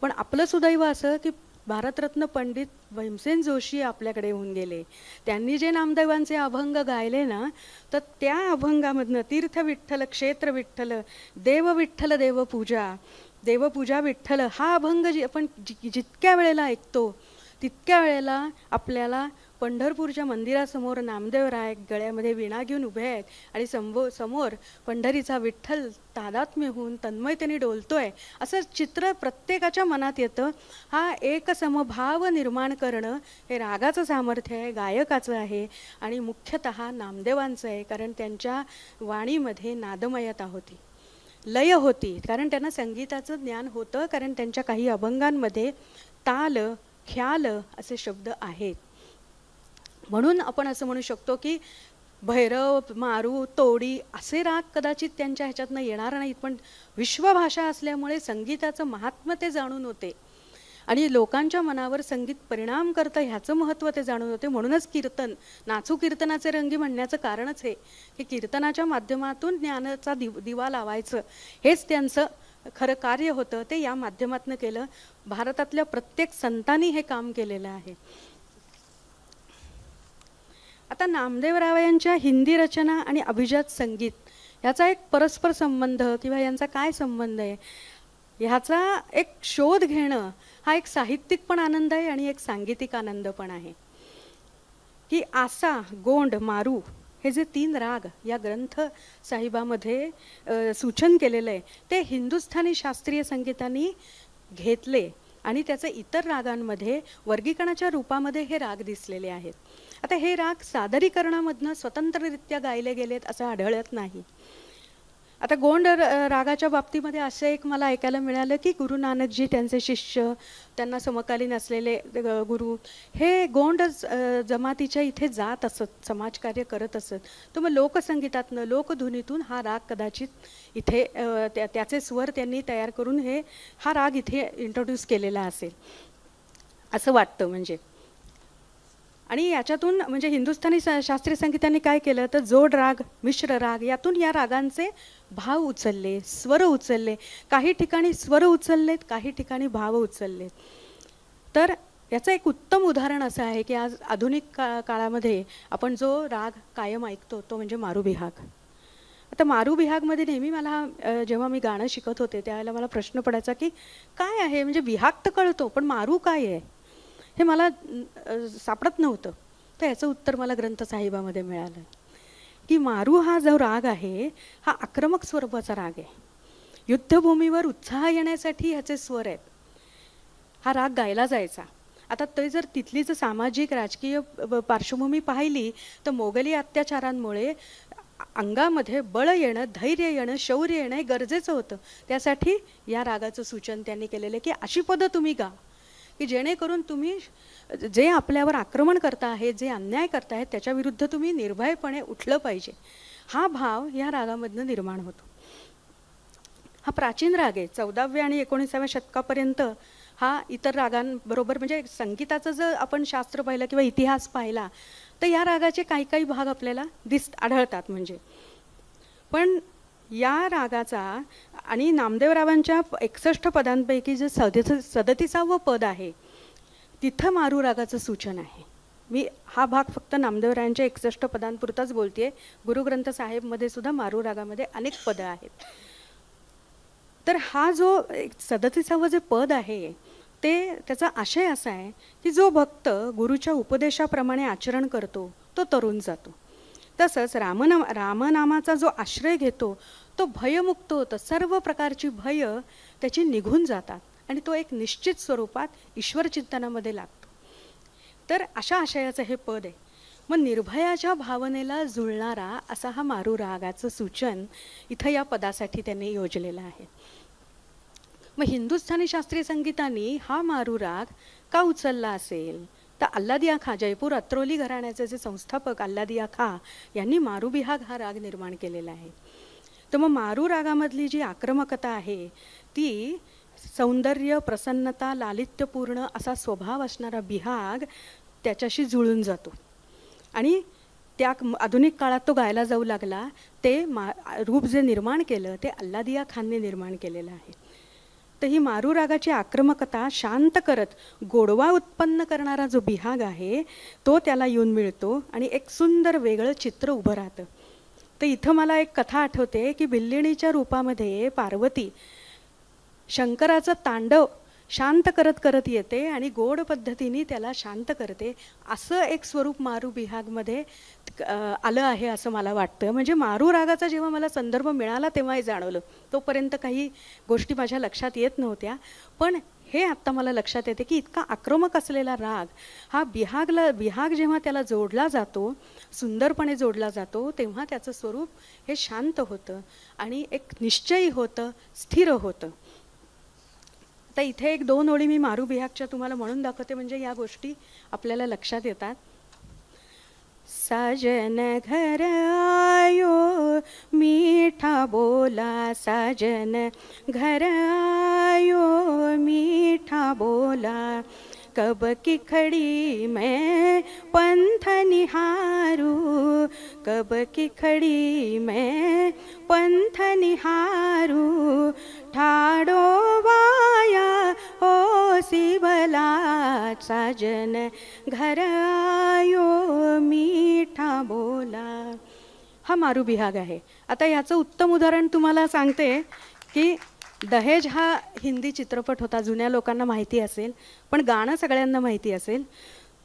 पण आपलं सुदैव असं की भारतरत्न पंडित भीमसेन जोशी आपल्याकडे होऊन गेले. त्यांनी जे नामदेवांचे अभंग गायले ना, तर त्या अभंगामधनं तीर्थ विठ्ठल, क्षेत्र विठ्ठल, देव विठ्ठल, देवपूजा विठ्ठल हा अभंग आपण जितक्या वेळेला ऐकतो तितक्या वेळेला आपल्याला पंढरपूरच्या मंदिरासमोर नामदेवराय गळ्यामध्ये वीणा घेऊन उभे आहेत आणि समोर पंढरीचा विठ्ठल तादात्म्य होऊन तन्मयतेने डोलतोय असं चित्र प्रत्येकाच्या मनात येतं. हा एक समभाव निर्माण करणं हे रागाचं सामर्थ्य आहे, गायकाचं आहे आणि मुख्यतः नामदेवांचं आहे. कारण त्यांच्या वाणीमध्ये नादमयता होती, लय होती, कारण त्यांना संगीताचं ज्ञान होतं. कारण त्यांच्या काही अभंगांमध्ये ताल, ख्याल असे शब्द आहेत. म्हणून आपण असं म्हणू शकतो की भैरव, मारू, तोडी असे राग कदाचित त्यांच्या ह्याच्यातनं येणार नाहीत, पण विश्वभाषा असल्यामुळे संगीताचं महात्म्य ते जाणून होते आणि लोकांच्या मनावर संगीत परिणाम करतं ह्याचं महत्त्व ते जाणून होते. म्हणूनच कीर्तन, नाचू कीर्तनाचे रंगी म्हणण्याचं कारणच हे की कीर्तनाच्या माध्यमातून ज्ञानाचा दिवा लावायचं हेच त्यांचं खरं कार्य होतं. ते या माध्यमातून केलं. भारतातल्या प्रत्येक संतांनी हे काम केलेलं आहे. आता नामदेवराव यांच्या हिंदी रचना आणि अभिजात संगीत ह्याचा एक परस्पर संबंध किंवा यांचा काय संबंध आहे ह्याचा एक शोध घेणं हा एक साहित्यिक पण आनंद आहे आणि एक सांगीतिक आनंद पण आहे. की आसा, गोंड, मारू हे जे 3 राग या ग्रंथ साहिबामध्ये सूचन केलेलं आहे ते हिंदुस्थानी शास्त्रीय संगीताने घेतले आणि त्याचे इतर रागांमध्ये वर्गीकरणाच्या रूपामध्ये हे राग दिसलेले आहेत. आता हे राग सादरीकरणामधनं स्वतंत्ररित्या गायले गेलेत असं आढळत नाही. आता गोंड रागाच्या बाबतीमध्ये असं एक मला ऐकायला मिळालं की गुरु नानकजी, त्यांचे शिष्य, त्यांना समकालीन असलेले गुरु हे गोंड जमातीच्या इथे जात असत, समाजकार्य करत असत. तर मग लोकसंगीतातनं, लोकधुनीतून हा राग कदाचित इथे त्याचे स्वर त्यांनी तयार करून हा राग इथे इंट्रोड्यूस केलेला असेल असं वाटतं. म्हणजे आणि याच्यातून म्हणजे हिंदुस्थानी शास्त्रीय संगीताने काय केलं तर जोड राग, मिश्र राग यातून या रागांचे भाव उचलले, स्वर उचलले. काही ठिकाणी स्वर उचललेत, काही ठिकाणी भाव उचललेत. तर याचं एक उत्तम उदाहरण असं आहे की आज आधुनिक काळामध्ये आपण जो राग कायम ऐकतो तो म्हणजे मारू बिहाग. आता मारू बिहागमध्ये नेहमी मला जेव्हा मी गाणं शिकत होते त्यावेळेला मला प्रश्न पडायचा की काय आहे, म्हणजे बिहाग तर कळतो पण मारू काय आहे हे मला सापडत नव्हतं. तर याचं उत्तर मला ग्रंथ साहिबामध्ये मिळालं की मारू हा जो राग आहे हा आक्रमक स्वरूपाचा राग आहे. युद्धभूमीवर उत्साह येण्यासाठी ह्याचे स्वर आहेत. हा राग गायला जायचा. आता ते जर तिथली जर सामाजिक राजकीय पार्श्वभूमी पाहिली तर मोगली अत्याचारांमुळे अंगामध्ये बळ येणं, धैर्य येणं, शौर्य येणं हे गरजेचं होतं. त्यासाठी या रागाचं सूचन त्यांनी केलेलं की अशी पदं तुम्ही गा की जेणेकरून तुम्ही जे आपल्यावर आक्रमण करता आहेत, जे अन्याय करतायत त्याच्या विरुद्ध तुम्ही निर्भयपणे उठलं पाहिजे. हा भाव या रागामधनं निर्माण होतो. हा प्राचीन राग आहे. 14व्या आणि 19व्या शतकापर्यंत हा इतर रागांबरोबर म्हणजे संगीताचं जर आपण शास्त्र पाहिलं किंवा इतिहास पाहिला तर या रागाचे काही काही भाग आपल्याला आढळतात. म्हणजे पण या रागाचा आणि नामदेवरावांच्या 61 पदांपैकी जे 37वं पद आहे तिथं मारू रागाचं सूचन आहे. मी हा भाग फक्त नामदेवरायांच्या 61 पदांपुरताच बोलतेय. गुरुग्रंथ साहेबमध्ये सुद्धा मारू रागामध्ये अनेक पदं आहेत. तर हा जो 37वं जे पद आहे त्याचा आशय असा आहे की जो भक्त गुरुच्या उपदेशाप्रमाणे आचरण करतो तो तरुण जातो. तसंच रामनामाचा जो आश्रय घेतो तो भयमुक्त होतो. सर्व प्रकारची भय त्याची निघून जातात आणि तो एक निश्चित स्वरूपात ईश्वर चिंतनामध्ये लागतो. तर अशा आशयाचं हे पद आहे. मग निर्भयाच्या भावनेला जुळणारा असा हा मारू रागाचं सूचन इथं या पदासाठी त्यांनी योजलेलं आहे. मग हिंदुस्थानी शास्त्रीय संगीताने हा मारू राग का उचलला असेल तर अल्लादिया खां, जयपूर अत्रोली घराण्याचे जे संस्थापक अल्लादिया खां यांनी मारू बिहाग हा राग निर्माण केलेला आहे. तर मग मारू रागामधली जी आक्रमकता आहे ती सौंदर्य, प्रसन्नता, लालित्यपूर्ण असा स्वभाव असणारा बिहाग त्याच्याशी जुळून जातो आणि त्या आधुनिक काळात तो गायला जाऊ लागला. ते रूप जे निर्माण केलं ते अल्लादिया खानने निर्माण केलेलं आहे. तर ही मारू रागाची आक्रमकता शांत करत गोडवा उत्पन्न करणारा जो बिहाग आहे तो त्याला येऊन मिळतो आणि एक सुंदर वेगळं चित्र उभं राहतं. तर इथं मला एक कथा आठवते की बिल्लिणीच्या रूपामध्ये पार्वती शंकराचं तांडव शांत करत करत येते आणि गोड पद्धतीने त्याला शांत करते. असं एक स्वरूप मारू बिहागमध्ये आलं आहे असं मला वाटतं. म्हणजे मारू रागाचा जेव्हा मला संदर्भ मिळाला तेव्हा हे जाणवलं. तोपर्यंत काही गोष्टी माझ्या लक्षात येत नव्हत्या, पण हे आत्ता मला लक्षात येते की इतका आक्रमक असलेला राग हा बिहाग जेव्हा त्याला जोडला जातो, सुंदरपणे जोडला जातो, तेव्हा त्याचं स्वरूप हे शांत होतं आणि एक निश्चयी होतं, स्थिर होतं. आता इथे एक 2 ओळी मी मारू बिहागच्या तुम्हाला म्हणून दाखवते, म्हणजे या गोष्टी आपल्याला लक्षात येतात. साजन घर आयो मीठा बोला, साजन घर आयो मीठा बोला, कब की खड़ी मैं पंथ निहारू, कब की खड़ी मैं पंथ निहारू, ठाडो वाया ओ सिबला, साजन घर आयो मीठा बोला. हा मारू बिहाग आहे. आता याचं उत्तम उदाहरण तुम्हाला सांगते की दहेज हा हिंदी चित्रपट होता, जुन्या लोकांना माहिती असेल, पण गाणं सगळ्यांना माहिती असेल.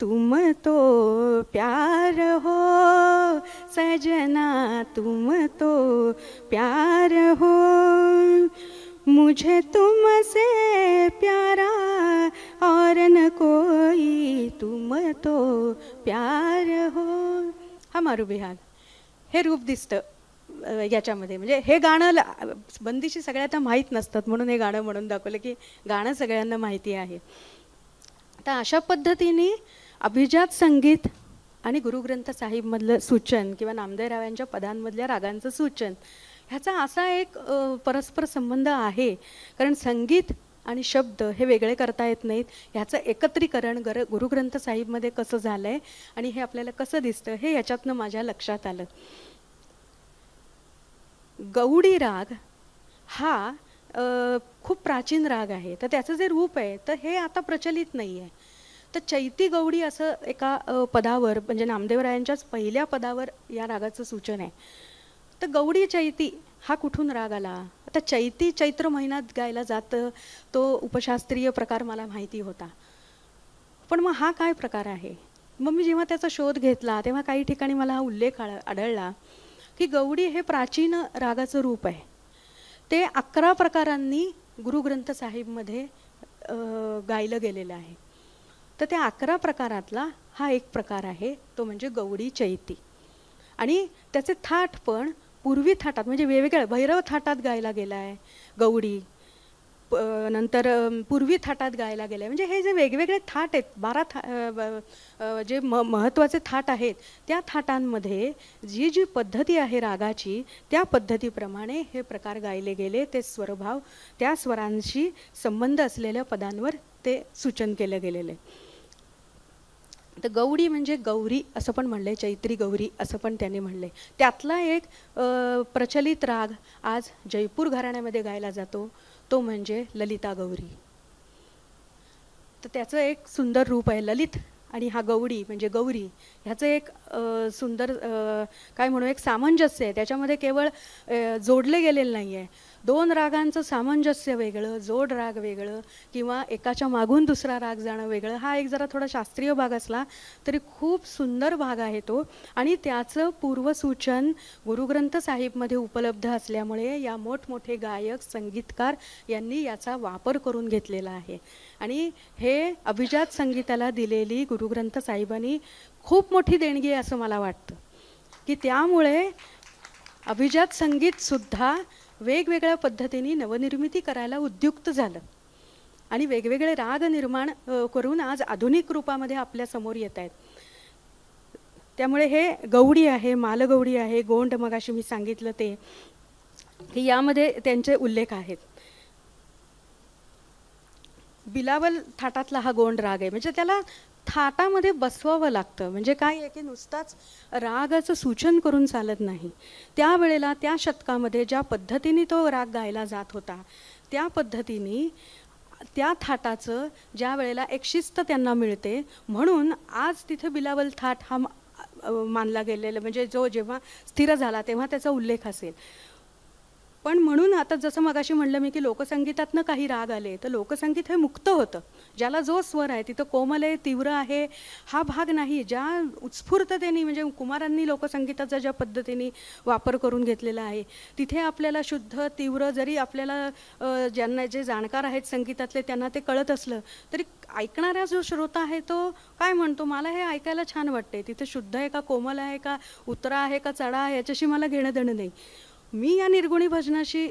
तुम तो प्यार हो सजना, तुम तो प्यार हो, मुझे तुमसे प्यारा और न कोई, तुम तो प्यार हो. हा मारू बिहाग. हे रूप दिसतं याच्यामध्ये. म्हणजे हे गाणं बंदिशी सगळ्यांना माहीत नसतात, म्हणून हे गाणं म्हणून दाखवलं की गाणं सगळ्यांना माहिती आहे. तर अशा पद्धतीने अभिजात संगीत आणि गुरुग्रंथ साहिबमधलं सूचन किंवा नामदेवरावांच्या पदांमधल्या रागांचं सूचन ह्याचा असा एक परस्पर संबंध आहे. कारण संगीत आणि शब्द हे वेगळे करता येत नाहीत. ह्याचं एकत्रीकरण गुरुग्रंथ साहिबमध्ये कसं झालं आहे आणि हे आपल्याला कसं दिसतं हे याच्यातनं माझ्या लक्षात आलं. गौडी राग हा खूप प्राचीन राग आहे. तर त्याचं जे रूप आहे तर हे आता प्रचलित नाही आहे. तर चैती गौडी असं एका पदावर, म्हणजे नामदेवरायांच्याच पहिल्या पदावर या रागाचं सूचन आहे. तर गौडी चैती हा कुठून राग आला? आता चैती चैत्र महिन्यात गायला जातं, तो उपशास्त्रीय प्रकार मला माहिती होता. पण मग हा काय प्रकार आहे? मग मी जेव्हा त्याचा शोध घेतला तेव्हा काही ठिकाणी मला हा उल्लेख आढळला की गौडी हे प्राचीन रागाचं रूप आहे. ते 11 प्रकारांनी गुरुग्रंथ साहिबमध्ये गायलं गेलेलं आहे. तर त्या 11 प्रकारातला हा एक प्रकार आहे, तो म्हणजे गौडी चैती. आणि त्याचे थाट पण पूर्वी थाटात, म्हणजे वेगवेगळ्या भैरव थाटात गायला गेला आहे गौडी, नंतर पूर्वी थाटात गायला गेलं आहे. म्हणजे हे जे वेगवेगळे थाट आहेत, 12 जे महत्त्वाचे थाट आहेत, त्या थाटांमध्ये जी जी पद्धती आहे रागाची, त्या पद्धतीप्रमाणे हे प्रकार गायले गेले. ते स्वरभाव, त्या स्वरांशी संबंध असलेल्या पदांवर ते सूचन केलं गेलेलं आहे. तर गौडी म्हणजे गौरी असं पण म्हणले, चैत्री गौरी असं पण त्यांनी म्हणले. त्यातला एक प्रचलित राग आज जयपूर घराण्यामध्ये गायला जातो, तो म्हणजे ललिता गौरी. तर त्याचं एक सुंदर रूप आहे ललित, आणि हा गौडी म्हणजे गौरी, ह्याचं एक सुंदर काय म्हणू, एक सामंजस्य आहे. त्याच्यामध्ये केवळ जोडले गेलेलं नाही आहे, 2 रागांचं सामंजस्य वेगळं, जोड राग वेगळं, किंवा एकाच्या मागून दुसरा राग जाणं वेगळं. हा एक जरा थोडा शास्त्रीय भाग असला तरी खूप सुंदर भाग आहे तो. आणि त्याचं पूर्वसूचन गुरुग्रंथ साहिबमध्ये उपलब्ध असल्यामुळे या मोठमोठे गायक, संगीतकार यांनी याचा वापर करून घेतलेला आहे. आणि हे अभिजात संगीताला दिलेली गुरुग्रंथ साहिबांनी खूप मोठी देणगी आहे असं मला वाटतं. की त्यामुळे अभिजात संगीतसुद्धा वेगवेगळ्या पद्धतीने नवनिर्मिती करायला उद्युक्त झालं आणि वेगवेगळे राग निर्माण करून आज आधुनिक रूपामध्ये आपल्या समोर येत आहेत. त्यामुळे हे गौडी आहे, मालगौडी आहे, गोंड मगाशी मी सांगितलं ते, की यामध्ये त्यांचे उल्लेख आहेत. बिलावल थाटातला हा गोंड राग आहे, म्हणजे त्याला थाटामध्ये बसवावं लागतं. म्हणजे काय आहे की नुसताच रागाचं सूचन करून चालत नाही. त्यावेळेला त्या शतकामध्ये ज्या पद्धतीने तो राग गायला जात होता त्या पद्धतीने त्या थाटाचं ज्या वेळेला एक शिस्त त्यांना मिळते, म्हणून आज तिथे बिलावल थाट हा मानला गेलेला, म्हणजे जो जेव्हा स्थिर झाला तेव्हा त्याचा उल्लेख असेल. पण म्हणून आता जसं मगाशी म्हणलं मी की लोकसंगीतातनं काही राग आले, तर लोकसंगीत हे मुक्त होतं. ज्याला जो स्वर आहे तिथं कोमल आहे, तीव्र आहे, हा भाग नाही. ज्या उत्स्फूर्ततेने म्हणजे कुमारांनी लोकसंगीताचा ज्या पद्धतीने वापर करून घेतलेला आहे, तिथे आपल्याला शुद्ध तीव्र, जरी आपल्याला ज्यांना जे जाणकार आहेत संगीतातले त्यांना ते कळत असलं तरी ऐकणारा जो श्रोता आहे तो काय म्हणतो, मला हे ऐकायला छान वाटते, तिथे शुद्ध आहे का, कोमल आहे का, उतरा आहे का, चढा आहे, याच्याशी मला घेणं देणं नाही. मी या निर्गुणी भजनाशी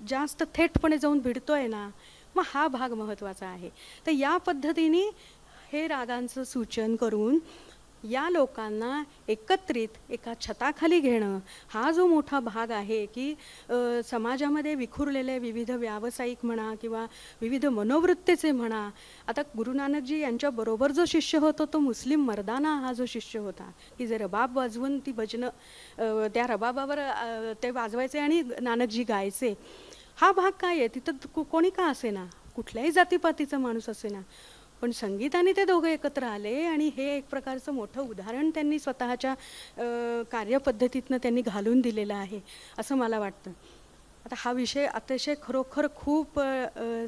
जास्त थेटपणे जाऊन भिडतोय ना, मग हा भाग महत्त्वाचा आहे. तर या पद्धतीने हे रागांचं सूचन करून या लोकांना एकत्रित एका छताखाली घेणं हा जो मोठा भाग आहे की समाजामध्ये विखुरलेले विविध व्यावसायिक म्हणा किंवा विविध मनोवृत्तीचे म्हणा. आता गुरु नानकजी यांच्याबरोबर जो शिष्य होता तो मुस्लिम मर्दाना हा जो शिष्य होता की जे रबाब वाजवून ती भजनं त्या रबाबावर ते वाजवायचे आणि नानकजी गायचे. हा भाग काय आहे, तिथं कोणी का असेना, कुठल्याही जातीपातीचा माणूस असेना, पण संगीताने ते दोघं एकत्र आले आणि हे एक प्रकारचं मोठं उदाहरण त्यांनी स्वतःच्या कार्यपद्धतीतनं त्यांनी घालून दिलेलं आहे असं मला वाटतं. आता हा विषय अतिशय खरोखर खूप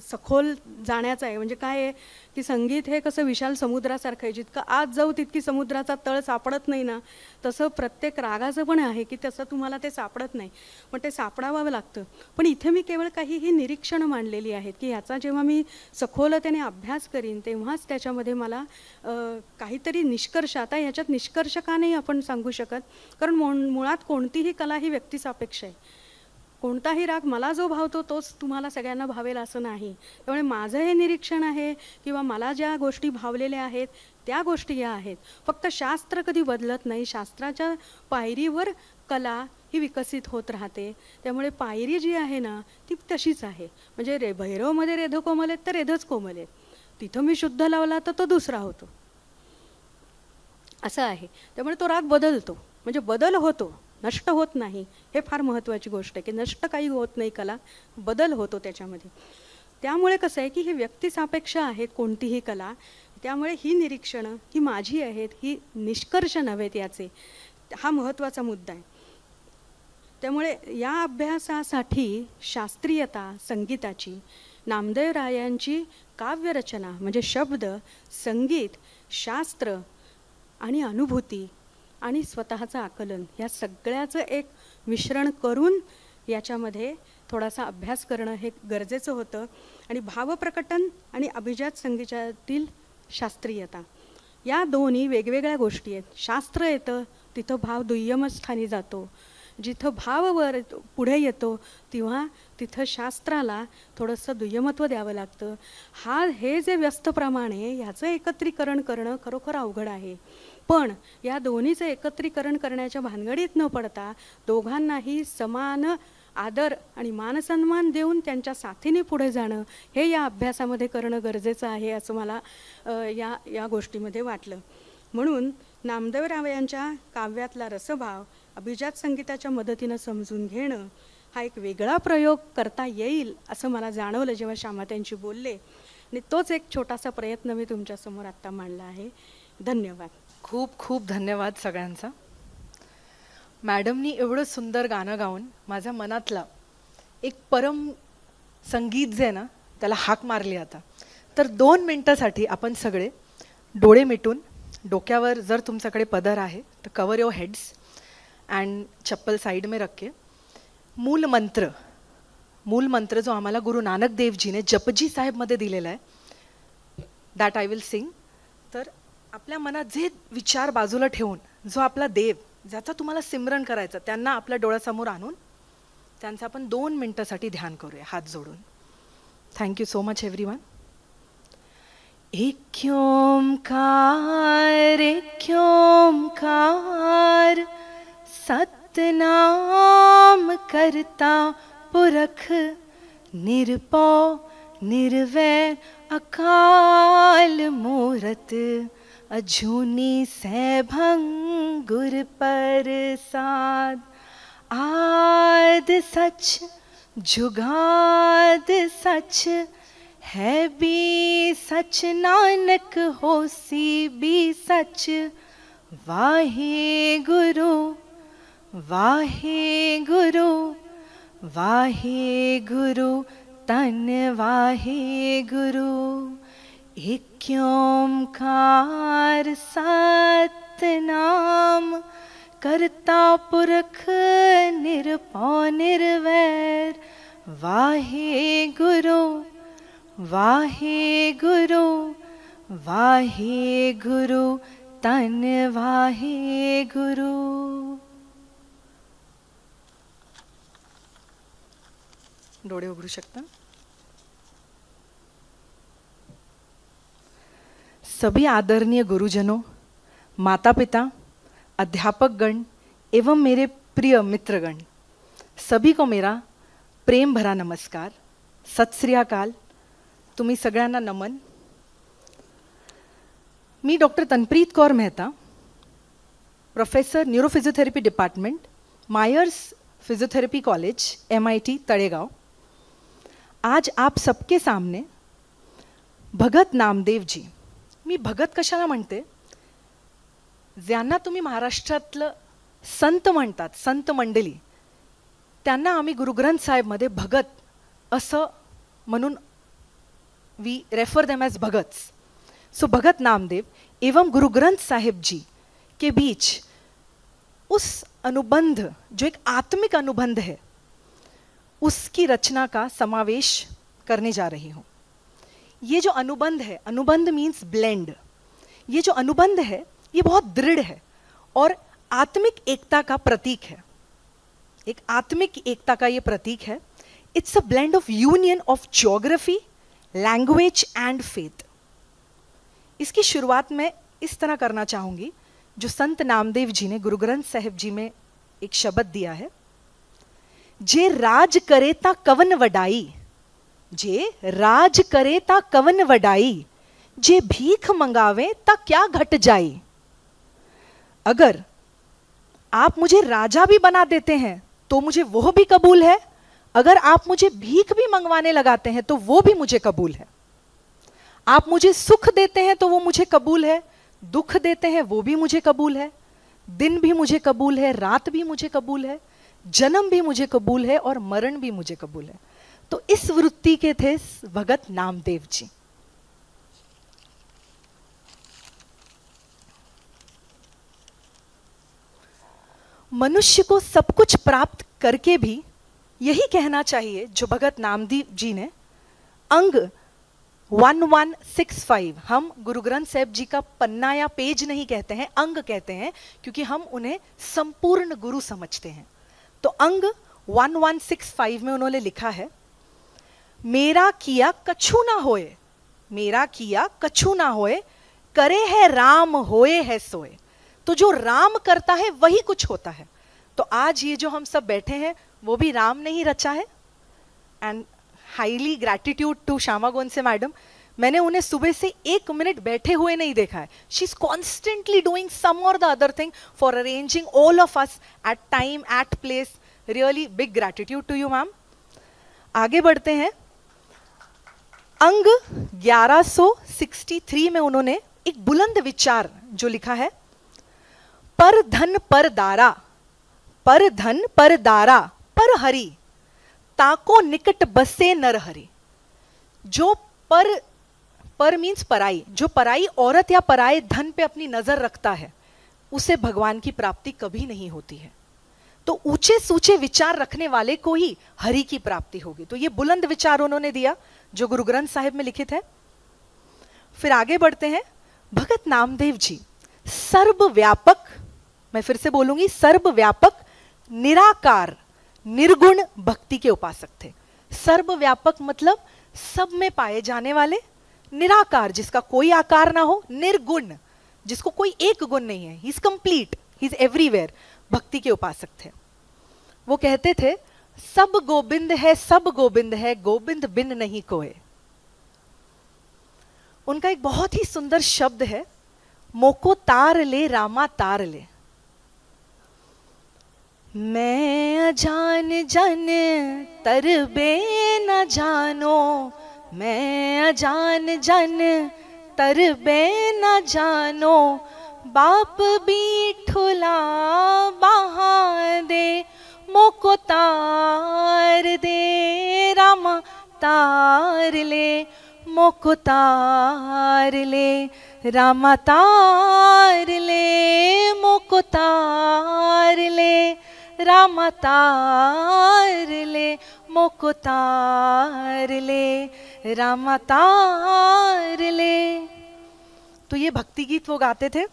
सखोल जाण्याचा आहे. म्हणजे काय आहे की संगीत हे कसं विशाल समुद्रासारखं आहे, जितकं आत जाऊ तितकी समुद्राचा तळ सापडत नाही ना, तसं प्रत्येक रागाचं पण आहे की तसं तुम्हाला ते सापडत नाही, पण ते सापडावं लागतं. पण इथे मी केवळ काही ही निरीक्षणं मांडलेली आहेत की ह्याचा जेव्हा मी सखोलतेने अभ्यास करीन तेव्हाच त्याच्यामध्ये मला काहीतरी निष्कर्ष, आता ह्याच्यात निष्कर्ष का नाही आपण सांगू शकत, कारण मुळात कोणतीही कला ही व्यक्तिसापेक्ष आहे. कोणताही राग मला जो भावतो तोच तुम्हाला सगळ्यांना भावेल असं नाही. त्यामुळे माझं हे निरीक्षण आहे किंवा मला ज्या गोष्टी भावलेल्या आहेत त्या गोष्टी या आहेत. फक्त शास्त्र कधी बदलत नाही, शास्त्राच्या पायरीवर कला ही विकसित होत राहते. त्यामुळे पायरी जी आहे ना ती तशीच आहे. म्हणजे भैरवमध्ये रेध कोमल आहेत तर रेधच कोमल आहेत, तिथं मी शुद्ध लावला तर तो दुसरा होतो असं आहे. त्यामुळे तो राग बदलतो, म्हणजे बदल होतो, नष्ट होत नाही. हे फार महत्त्वाची गोष्ट आहे की नष्ट काही होत नाही, कला बदल होतो त्याच्यामध्ये. त्यामुळे कसं आहे की ही व्यक्तिसापेक्ष आहेत कोणतीही कला. त्यामुळे ही निरीक्षणं ही माझी आहेत, ही निष्कर्ष नव्हेत याचे. हा महत्त्वाचा मुद्दा आहे. त्यामुळे या अभ्यासासाठी शास्त्रीयता संगीताची, नामदेव रायांची काव्यरचना म्हणजे शब्द, संगीत, शास्त्र आणि अनुभूती आणि स्वतःचं आकलन या सगळ्याचं एक मिश्रण करून याच्यामध्ये थोडासा अभ्यास करणं हे गरजेचं होतं. आणि भावप्रकटन आणि अभिजात संगीतातील शास्त्रीयता या दोन्ही वेगवेगळ्या गोष्टी आहेत. शास्त्र येतं तिथं भाव दुय्यम स्थानी जातो, जिथं भाव वर पुढे येतो तेव्हा तिथं शास्त्राला थोडंसं दुय्यमत्व द्यावं लागतं. हे जे व्यस्त प्रमाण आहे ह्याचं एकत्रीकरण करणं खरोखर अवघड आहे. पण या दोन्हीचं एकत्रीकरण करण्याच्या भानगडीत न पडता दोघांनाही समान आदर आणि मानसन्मान देऊन त्यांच्या साथीने पुढे जाणं हे या अभ्यासामध्ये करणं गरजेचं आहे असं मला या गोष्टीमध्ये वाटलं. म्हणून नामदेवराव यांच्या काव्यातला रसभाव अभिजात संगीताच्या मदतीनं समजून घेणं हा एक वेगळा प्रयोग करता येईल असं मला जाणवलं जेव्हा श्यामाताईंशी बोलले. आणि तोच एक छोटासा प्रयत्न मी तुमच्यासमोर आत्ता मांडला आहे. धन्यवाद. खूप खूप धन्यवाद सगळ्यांचा. मॅडमनी एवढं सुंदर गाणं गाऊन माझ्या मनातला एक परम संगीत जे आहे ना त्याला हाक मारली. आता तर 2 मिनटासाठी आपण सगळे डोळे मिटून, डोक्यावर जर तुमच्याकडे पदर आहे तर कवर योर हेड्स अँड चप्पल साइड में रख के मूल मंत्र जो आम्हाला गुरु नानक देवजीने जपजी साहेबमध्ये दिलेला आहे दॅट आय विल सिंग. तर आपल्या मनात जे विचार बाजूला ठेवून जो आपला देव ज्याचा तुम्हाला सिमरन करायचं त्यांना आपल्या डोळ्यासमोर आणून त्यांचं आपण 2 मिनटासाठी ध्यान करूया हात जोडून. Thank you so much everyone. एक ओंकार सतनाम करता पुरख निरपौ निर्वैर अकाल मूरत अजूनी सैभं गुर प्रसाद आद सच जुगाद सच है भी सच, नानक होसी भी सच। वाहे गुरु वाहे गुरु वाहे गुरु तन वाहे गुरु। एक ओंकार सतनाम, करता पुरख निरपौ निर्वैर। वाहे गुरु वाहे गुरु वाहे गुरु तन वाहे गुरु। डोळे उघडू शकता। सभी आदरणीय गुरुजनों, माता पिता, अध्यापक गण एवं मेरे प्रिय मित्रगण, सभी को मेरा प्रेम भरा नमस्कार, सत श्री अकाल। तुम्ही सगळ्यांना नमन। मी doctor Tanpreet Kaur Mehta, professor neurophysiotherapy department, MAEER's physiotherapy college, MIT Talegaon, आज आप सबके सामने भगत नामदेव जी, मी भगत कशाला म्हणते, ज्यांना तुम्ही महाराष्ट्रातलं संत म्हणतात, संत मंडळी, त्यांना आम्ही गुरुग्रंथ साहेबमध्ये भगत असं म्हणून we refer them as Bhagats. So Bhagat Namdev एवं गुरु ग्रंथ साहिब जी के बीच उस अनुबंध, जो एक आत्मिक अनुबंध है, उसकी रचना का समावेश करने जा रही हूँ। ये जो अनुबंध है, अनुबंध मीन्स ब्लेंड, ये जो अनुबंध है ये बहुत दृढ़ है और आत्मिक एकता का प्रतीक है। एक आत्मिक एकता का ये प्रतीक है। It's a blend of union of geography, language end faith. इसकी शुरुआत मैं इस तरह करना चाहूँगी, जो संत नामदेव जी ने गुरु ग्रंथ साहिब जी में एक शब्द दिया है, जे राज करे ता कवन वडाई, जे राज करे ता कवन वडाई, जे भीख मंगावे ता क्या घट जाई। अगर आप मुझे राजा भी बना देते हैं तो मुझे वो भी कबूल है, अगर आप मुझे भीख भी मंगवाने लगाते हैं तो वो भी मुझे कबूल है। आप मुझे सुख देते हैं तो वो मुझे कबूल है, दुख देते हैं वो भी मुझे कबूल है, दिन भी मुझे कबूल है, रात भी मुझे कबूल है, जन्म भी मुझे कबूल है और मरण भी मुझे कबूल है। तो इस वृत्ति के थे भगत नामदेव जी। मनुष्य को सब कुछ प्राप्त करके भी यही कहना चाहिए जो भगत नामदेव जी ने अंग 1165, हम गुरु ग्रंथ साहिब जी का पन्ना या पेज नहीं कहते हैं, अंग कहते हैं, क्योंकि हम उन्हें संपूर्ण गुरु समझते हैं। तो अंग 1165 में उन्होंने लिखा है, मेरा किया कछु ना होए, मेरा किया कछु ना होए, करे है राम होए है सोए। तो जो राम करता है वही कुछ होता है। तो आज ये जो हम सब बैठे हैं वो भी राम ने ही रचा है। And highly gratitude to Shyama Gonse madam, मैंने उन्हें सुबह से 1 मिनट बैठे हुए नहीं देखा है। She is constantly doing some और the other thing for arranging all of us at time, at place. Really big gratitude to you ma'am. आगे बढ़ते हैं। अंग 1163 में उन्होंने एक बुलंद विचार जो लिखा है, पर धन पर दारा, पर धन पर दारा, पर हरि ताको निकट बसे नर हरि। जो पर मीन्स पराई, जो पराई औरत या पराए धन पे अपनी नजर रखता है उसे भगवान की प्राप्ति कभी नहीं होती है। तो ऊंचे सूचे विचार रखने वाले को ही हरि की प्राप्ति होगी। तो ये बुलंद विचार उन्होंने दिया जो गुरु ग्रंथ साहिब में लिखित है। फिर आगे बढ़ते हैं। भगत नामदेव जी सर्वव्यापक, मैं फिर से बोलूंगी, सर्वव्यापक निराकार निर्गुण भक्ति के उपासक थे। सर्वव्यापक मतलब सब में पाए जाने वाले, निराकार जिसका कोई आकार ना हो, निर्गुण जिसको कोई एक गुण नहीं है, he is complete, he is everywhere, भक्ति के उपासक थे। वो कहते थे, सब गोविंद है, सब गोविंद है, गोविंद बिन नहीं कोय। उनका एक बहुत ही सुंदर शब्द है, मोको तार ले रामा तार ले। मैं अजान जन तरबे न जानो, मैं अजान जन तरबे न जानो, बाप बीठुला बहा दे मोको तार दे, रामा तार ले मोको तार ले, रामा तार ले मोको तार ले, रामा तार ले मोको तार ले, रामा तार ले। तो ये भक्ति गीत वो गाते थे।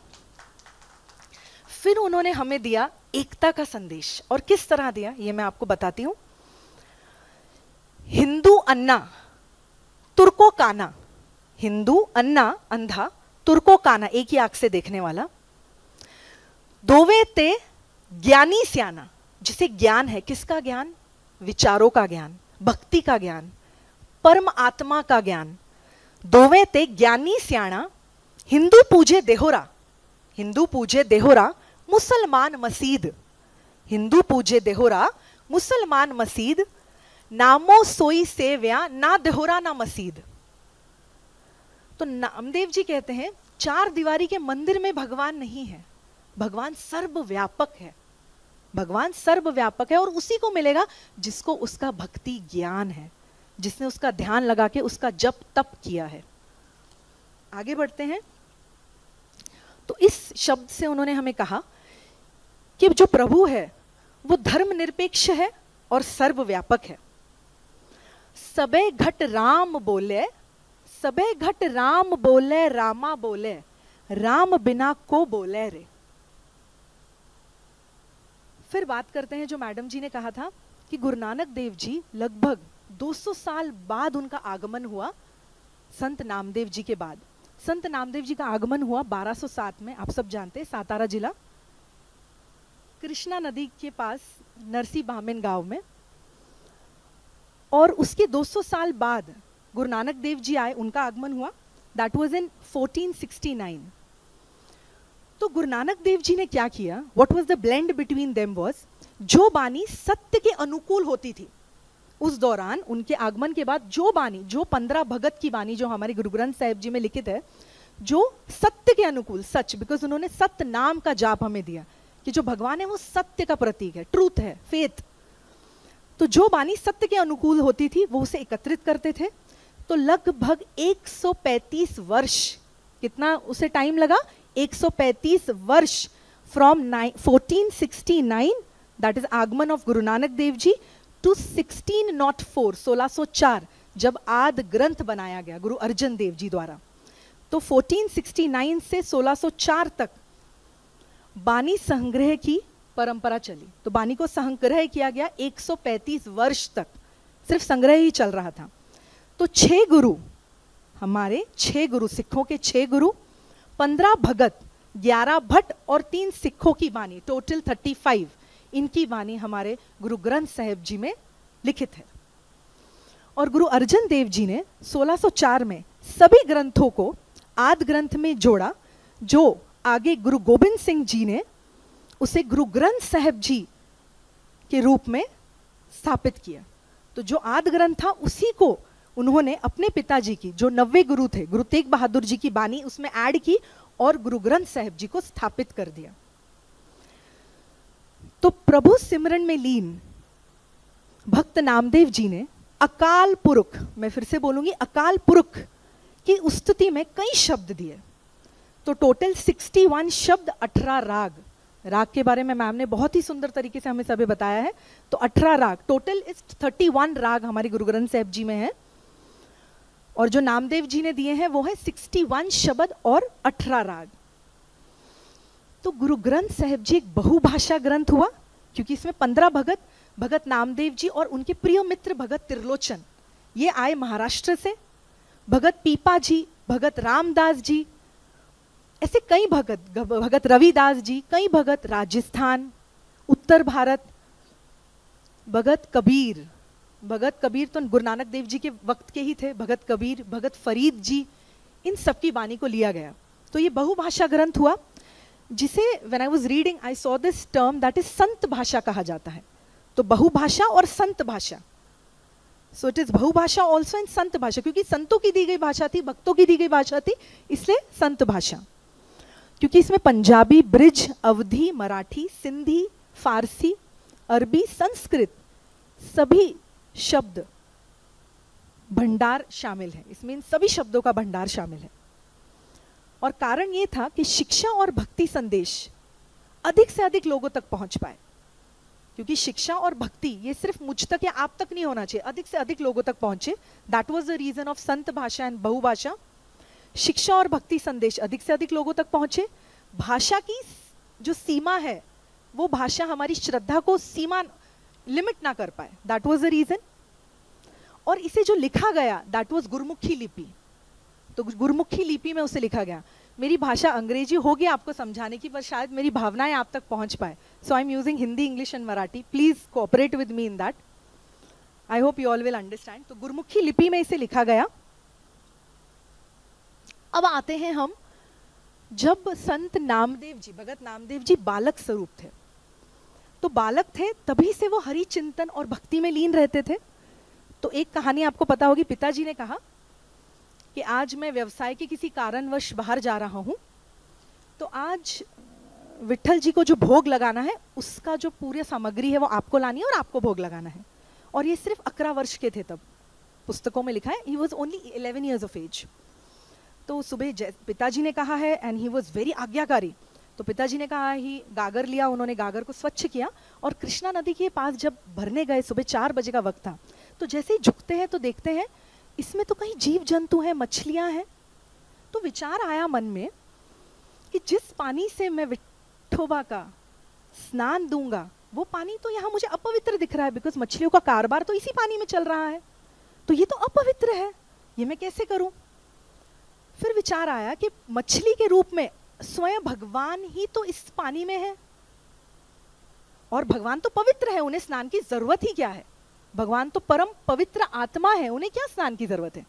फिर उन्होंने हमें दिया एकता का संदेश, और किस तरह दिया ये मैं आपको बताती हूं। हिंदू अन्ना तुर्को काना, हिंदू अन्ना अंधा, तुर्को काना एक ही आंख से देखने वाला, दोवे ते ज्ञानी स्याना, जिसे ज्ञान है, किसका ज्ञान? विचारों का ज्ञान, भक्ति का ज्ञान, परम आत्मा का ज्ञान। दोवे ते ज्ञानी स्याना, हिंदू पूजे देहोरा, हिंदू पूजे देहोरा, मुसलमान मसीद, हिंदू पूजे देहोरा, मुसलमान मसीद, नामो सोई सेव्या ना देहोरा ना मसीद। तो नामदेव जी कहते हैं चार दीवारी के मंदिर में भगवान नहीं है, भगवान सर्वव्यापक है, भगवान सर्वव्यापक है, और उसी को मिलेगा जिसको उसका भक्ति ज्ञान है, जिसने उसका ध्यान लगा के उसका जप तप किया है। आगे बढ़ते हैं। तो इस शब्द से उन्होंने हमें कहा कि जो प्रभु है वो धर्मनिरपेक्ष है और सर्वव्यापक है। सबे घट राम बोले, सबे घट राम बोले, रामा बोले, राम बिना को बोले रे। फिर बात करते हैं जो मैडम जी ने कहा था कि गुरु नानक देव जी लगभग 200 साल बाद उनका आगमन हुआ, संत नामदेव जी के बाद। संत नामदेव जी का आगमन हुआ 1207 में, आप सब जानते हैं, सातारा जिला, कृष्णा नदी के पास नरसी बामिन गांव में। और उसके 200 साल बाद गुरु नानक देव जी आए, उनका आगमन हुआ, दैट वाज इन 1469। तो गुरु नानक देव जी ने क्या किया, व्हाट वाज द ब्लेंड बिटवीन देम वाज, जो बानी सत्य के अनुकूल होती थी उस दौरान, उनके आगमन के बाद जो बानी, जो 15 भगत की बानी जो हमारे गुरु ग्रंथ साहिब जी में लिखित है, जो सत्य के अनुकूल, सच, बिकॉज उन्होंने सत्य नाम का जाप हमें दिया कि जो भगवान है वो सत्य का प्रतीक है, ट्रूथ है, फेथ। तो जो बानी सत्य के अनुकूल होती थी वो उसे एकत्रित करते थे। तो लगभग 135 वर्ष, कितना उसे टाइम लगा, 135 वर्ष, फ्रॉम 1469, दैट इज आगमन ऑफ गुरु नानक देव जी, टू 1604, 1604, जब आदि ग्रंथ बनाया गया गुरु अर्जन देव जी द्वारा। तो 1469 से 1604 तक बानी संग्रह की परंपरा चली। तो बानी को संग्रह किया गया 135 वर्ष तक, सिर्फ संग्रह ही चल रहा था। तो 6 गुरु, हमारे 6 गुरु, सिखों के 6 गुरु, 15 भगत, 11 भट्ट और 3 सिखों की बानी, टोटल 35, इनकी बानी हमारे गुरु ग्रंथ साहिब जी में लिखित है। और गुरु अर्जन देव जी ने 1604 में सभी ग्रंथों को आदि ग्रंथ में जोड़ा, जो आगे गुरु गोबिंद सिंह जी ने उसे गुरु ग्रंथ साहिब जी के रूप में स्थापित किया। तो जो आदि ग्रंथ था उसी को उन्होंने अपने पिताजी की, जो 90 गुरु थे, गुरु तेग बहादुर जी की बानी उसमें ऐड की और गुरु ग्रंथ साहिब जी को स्थापित कर दिया। तो प्रभु सिमरन में लीन भक्त नामदेव जी ने अकाल पुरुष, मैं फिर से बोलूंगी, अकाल पुरुष की स्तुति में कई शब्द दिए। तो टोटल 61 शब्द, 18 राग, राग के बारे में मैम ने बहुत ही सुंदर तरीके से हमें सभी बताया है। तो 18 राग, टोटल इस 31 राग हमारे गुरु ग्रंथ साहिब जी में है, और जो नामदेव जी ने दिए हैं वो है 61 शब्द और 18 राग। तो गुरु ग्रंथ साहिब जी एक बहुभाषा ग्रंथ हुआ, क्योंकि इसमें 15 भगत, भगत नामदेव जी और उनके प्रिय मित्र भगत त्रिलोचन, ये आए महाराष्ट्र से, भगत पीपा जी, भगत रामदास जी, ऐसे कई भगत, भगत रविदास जी, कई भगत राजस्थान, उत्तर भारत, भगत कबीर, भगत कबीर तो गुरु नानक देव जी के वक्त के ही थे, भगत कबीर, भगत फरीद जी, इन सब की बानी को लिया गया। तो ये बहुभाषा ग्रंथ हुआ। जिसे when I was reading I saw this term that is संत भाषा कहा जाता है। तो बहुभाषा और संत भाषा, सो इट इज बहुभाषा ऑल्सो इन संत भाषा, क्योंकि संतों की दी गई भाषा थी, भक्तों की दी गई भाषा थी, इसलिए संत भाषा। क्योंकि इसमें पंजाबी, ब्रिज, अवधी, मराठी, सिंधी, फारसी, अरबी, संस्कृत सभी शब्द भंडार शामिल है, इसमें इन सभी शब्दों का भंडार शामिल है। और कारण ये था कि शिक्षा और भक्ति संदेश अधिक से अधिक लोगों तक पहुंच पाए, क्योंकि शिक्षा और भक्ति ये सिर्फ मुझ तक या आप तक नहीं होना चाहिए, अधिक से अधिक लोगों तक पहुंचे। दैट वाज द रीजन ऑफ संत भाषा एंड बहुभाषा। शिक्षा और भक्ति संदेश अधिक से अधिक लोगों तक पहुंचे। भाषा की जो सीमा है वो भाषा हमारी श्रद्धा को सीमा लिमिट ना कर पाए, दैट वाज द रीजन। और इसे जो लिखा गया दैट वाज गुरमुखी लिपि, तो गुरमुखी लिपि में उसे लिखा गया। मेरी भाषा अंग्रेजी होगी आपको समझाने की, पर शायद मेरी भावनाएं आप तक पहुंच पाए, so I am using Hindi, English end Marathi. Please cooperate with me in that, I hope you all will understand. तो गुरमुखी लिपि में इसे लिखा गया। अब आते हैं हम, जब संत नामदेव जी, भगत नामदेव जी बालक स्वरूप थे, तो बालक थे तभी से वो हरि चिंतन और भक्ति में लीन रहते थे। तो एक कहानी आपको पता होगी, पिताजी ने कहा कि आज मैं व्यवसाय के किसी कारणवश बाहर जा रहा हूं, तो आज विट्ठल जी को जो भोग लगाना है उसका जो पूरी सामग्री है वो आपको लानी है और आपको भोग लगाना है। और ये सिर्फ 11 वर्ष के थे तब, पुस्तकों में लिखा है he was only 11 years of age। तो सुबह पिताजी ने कहा है एंड ही वॉज वेरी आज्ञाकारी, तो पिताजी ने कहा ही गागर लिया, उन्होंने गागर को स्वच्छ किया और कृष्णा नदी के पास जब भरने गए, सुबह 4 बजे का वक्त था, तो जैसे ही झुकते हैं तो देखते हैं इसमें तो कहीं जीव जंतु हैं, मछलियां हैं। तो विचार आया मन में कि जिस पानी से मैं विठोबा का स्नान दूंगा वो पानी तो यहाँ मुझे अपवित्र दिख रहा है, बिकॉज मछलियों का कारोबार तो इसी पानी में चल रहा है, तो ये तो अपवित्र है, ये मैं कैसे करूं। फिर विचार आया कि मछली के रूप में स्वयं भगवान ही तो इस पानी में है, और भगवान तो पवित्र है, उन्हें स्नान की जरूरत ही क्या है, भगवान तो परम पवित्र आत्मा है, उन्हें क्या स्नान की जरूरत है।